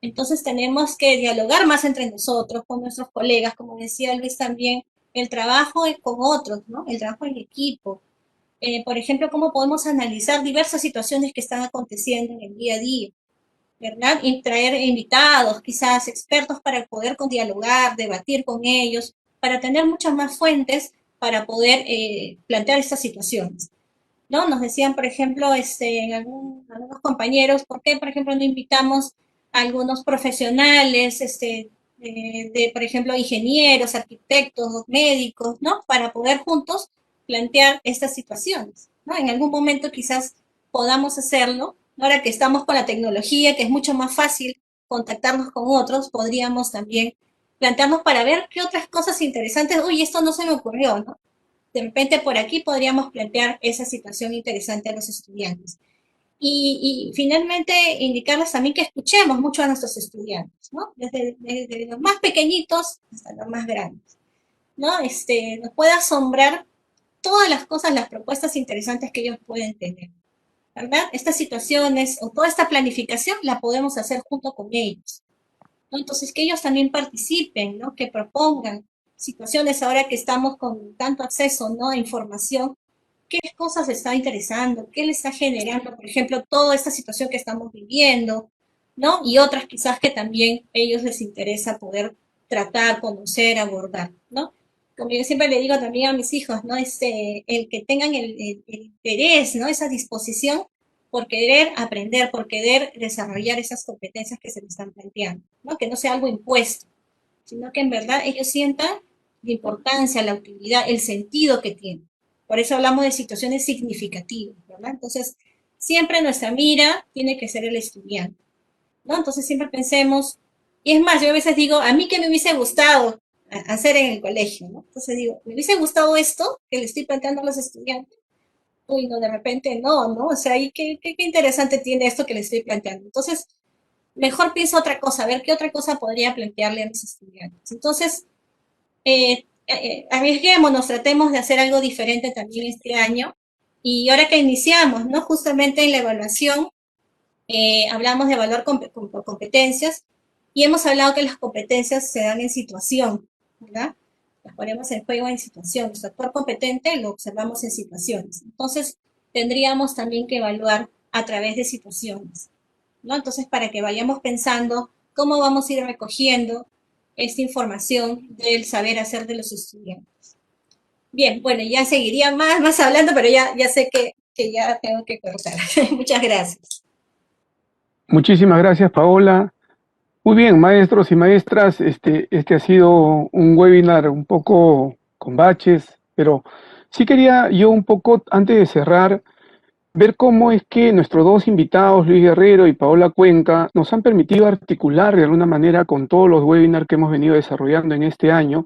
Entonces tenemos que dialogar más entre nosotros, con nuestros colegas, como decía Luis también, el trabajo con otros, ¿no? El trabajo en equipo. Por ejemplo, cómo podemos analizar diversas situaciones que están aconteciendo en el día a día, ¿verdad? Y traer invitados, quizás expertos para poder dialogar, debatir con ellos, para tener muchas más fuentes para poder plantear estas situaciones, ¿no? Nos decían, por ejemplo, en algunos compañeros, ¿por qué, por ejemplo, no invitamos a algunos profesionales, por ejemplo, ingenieros, arquitectos, médicos, ¿no? Para poder juntos plantear estas situaciones, ¿no? En algún momento quizás podamos hacerlo. Ahora que estamos con la tecnología, que es mucho más fácil contactarnos con otros, podríamos también plantearnos para ver qué otras cosas interesantes, uy, esto no se me ocurrió, ¿no? De repente por aquí podríamos plantear esa situación interesante a los estudiantes. Y finalmente indicarles también que escuchemos mucho a nuestros estudiantes, ¿no? Desde los más pequeñitos hasta los más grandes, ¿no? Nos puede asombrar todas las cosas, las propuestas interesantes que ellos pueden tener, ¿verdad? Estas situaciones o toda esta planificación la podemos hacer junto con ellos, ¿no? Entonces, que ellos también participen, ¿no? Que propongan situaciones ahora que estamos con tanto acceso, ¿no? A información, qué cosas les está interesando, qué les está generando, por ejemplo, toda esta situación que estamos viviendo, ¿no? Y otras quizás que también a ellos les interesa poder tratar, conocer, abordar, ¿no? Como yo siempre le digo también a mis hijos, ¿no? El que tengan el interés, ¿no? Esa disposición por querer aprender, por querer desarrollar esas competencias que se les están planteando, ¿no? Que no sea algo impuesto, sino que en verdad ellos sientan la importancia, la utilidad, el sentido que tiene. Por eso hablamos de situaciones significativas, ¿verdad? Entonces, siempre nuestra mira tiene que ser el estudiante, ¿no? Entonces, siempre pensemos, y es más, yo a veces digo, a mí que me hubiese gustado hacer en el colegio, ¿no? Entonces digo, me hubiese gustado esto que le estoy planteando a los estudiantes. Uy, no, de repente no, ¿no? O sea, ¿y qué interesante tiene esto que le estoy planteando? Entonces, mejor pienso otra cosa, a ver qué otra cosa podría plantearle a mis estudiantes. Entonces, arriesguémonos, tratemos de hacer algo diferente también este año. Y ahora que iniciamos, ¿no? Justamente en la evaluación, hablamos de evaluar por competencias y hemos hablado que las competencias se dan en situación, ¿verdad? Las ponemos en juego en situación. Nuestro actor competente lo observamos en situaciones. Entonces, tendríamos también que evaluar a través de situaciones, ¿no? Entonces, para que vayamos pensando cómo vamos a ir recogiendo esta información del saber hacer de los estudiantes. Bien, bueno, ya seguiría más hablando, pero ya sé que ya tengo que cortar. Muchas gracias. Muchísimas gracias, Paola. Muy bien, maestros y maestras, este ha sido un webinar un poco con baches, pero sí quería yo un poco, antes de cerrar, ver cómo es que nuestros dos invitados, Luis Guerrero y Paola Cuenca, nos han permitido articular de alguna manera con todos los webinars que hemos venido desarrollando en este año,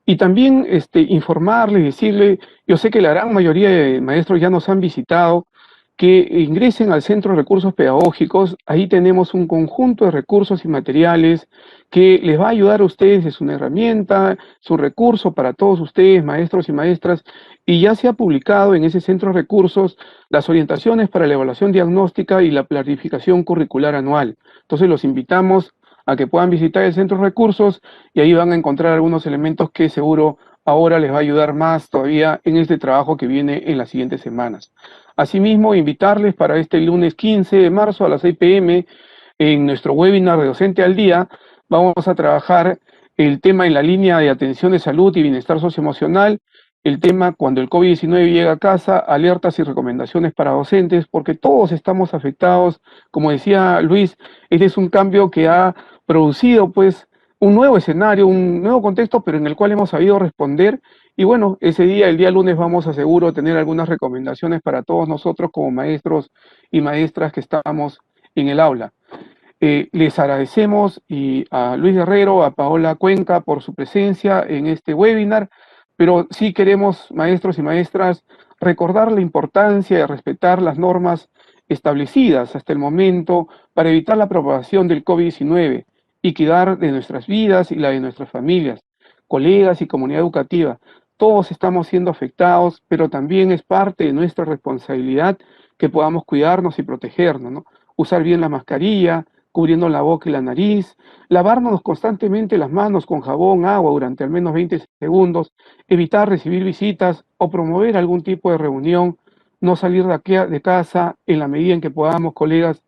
y también informarles, decirles, yo sé que la gran mayoría de maestros ya nos han visitado, que ingresen al Centro de Recursos Pedagógicos. Ahí tenemos un conjunto de recursos y materiales que les va a ayudar a ustedes, es una herramienta, es un recurso para todos ustedes, maestros y maestras, y ya se ha publicado en ese Centro de Recursos las orientaciones para la evaluación diagnóstica y la planificación curricular anual. Entonces los invitamos a que puedan visitar el Centro de Recursos y ahí van a encontrar algunos elementos que seguro ahora les va a ayudar más todavía en este trabajo que viene en las siguientes semanas. Asimismo, invitarles para este lunes 15 de marzo a las 6 p.m. en nuestro webinar de Docente al Día. Vamos a trabajar el tema en la línea de atención de salud y bienestar socioemocional, el tema cuando el COVID-19 llega a casa, alertas y recomendaciones para docentes, porque todos estamos afectados. Como decía Luis, este es un cambio que ha producido pues un nuevo escenario, un nuevo contexto, pero en el cual hemos sabido responder. Y bueno, ese día, el día lunes, vamos a seguro tener algunas recomendaciones para todos nosotros como maestros y maestras que estamos en el aula. Les agradecemos a Luis Guerrero, a Paola Cuenca por su presencia en este webinar, Pero sí queremos, maestros y maestras, recordar la importancia de respetar las normas establecidas hasta el momento para evitar la propagación del COVID-19 y cuidar de nuestras vidas y la de nuestras familias, colegas y comunidad educativa. Todos estamos siendo afectados, pero también es parte de nuestra responsabilidad que podamos cuidarnos y protegernos, ¿no? Usar bien la mascarilla, cubriendo la boca y la nariz, lavarnos constantemente las manos con jabón, agua durante al menos 20 segundos, evitar recibir visitas o promover algún tipo de reunión, no salir de casa en la medida en que podamos, colegas.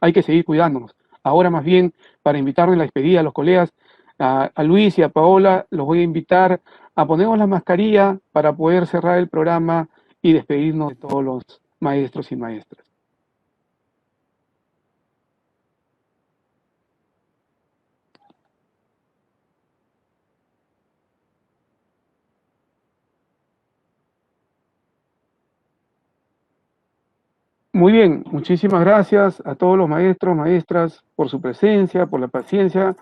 Hay que seguir cuidándonos. Ahora más bien, para invitarme en la despedida a los colegas, a Luis y a Paola, los voy a invitar a ponernos la mascarilla para poder cerrar el programa y despedirnos de todos los maestros y maestras. Muy bien, muchísimas gracias a todos los maestros, maestras, por su presencia, por la paciencia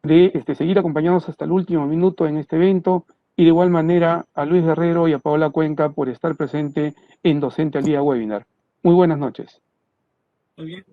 de seguir acompañándonos hasta el último minuto en este evento, y de igual manera a Luis Guerrero y a Paola Cuenca por estar presente en Docente al Día Webinar. Muy buenas noches. Muy bien.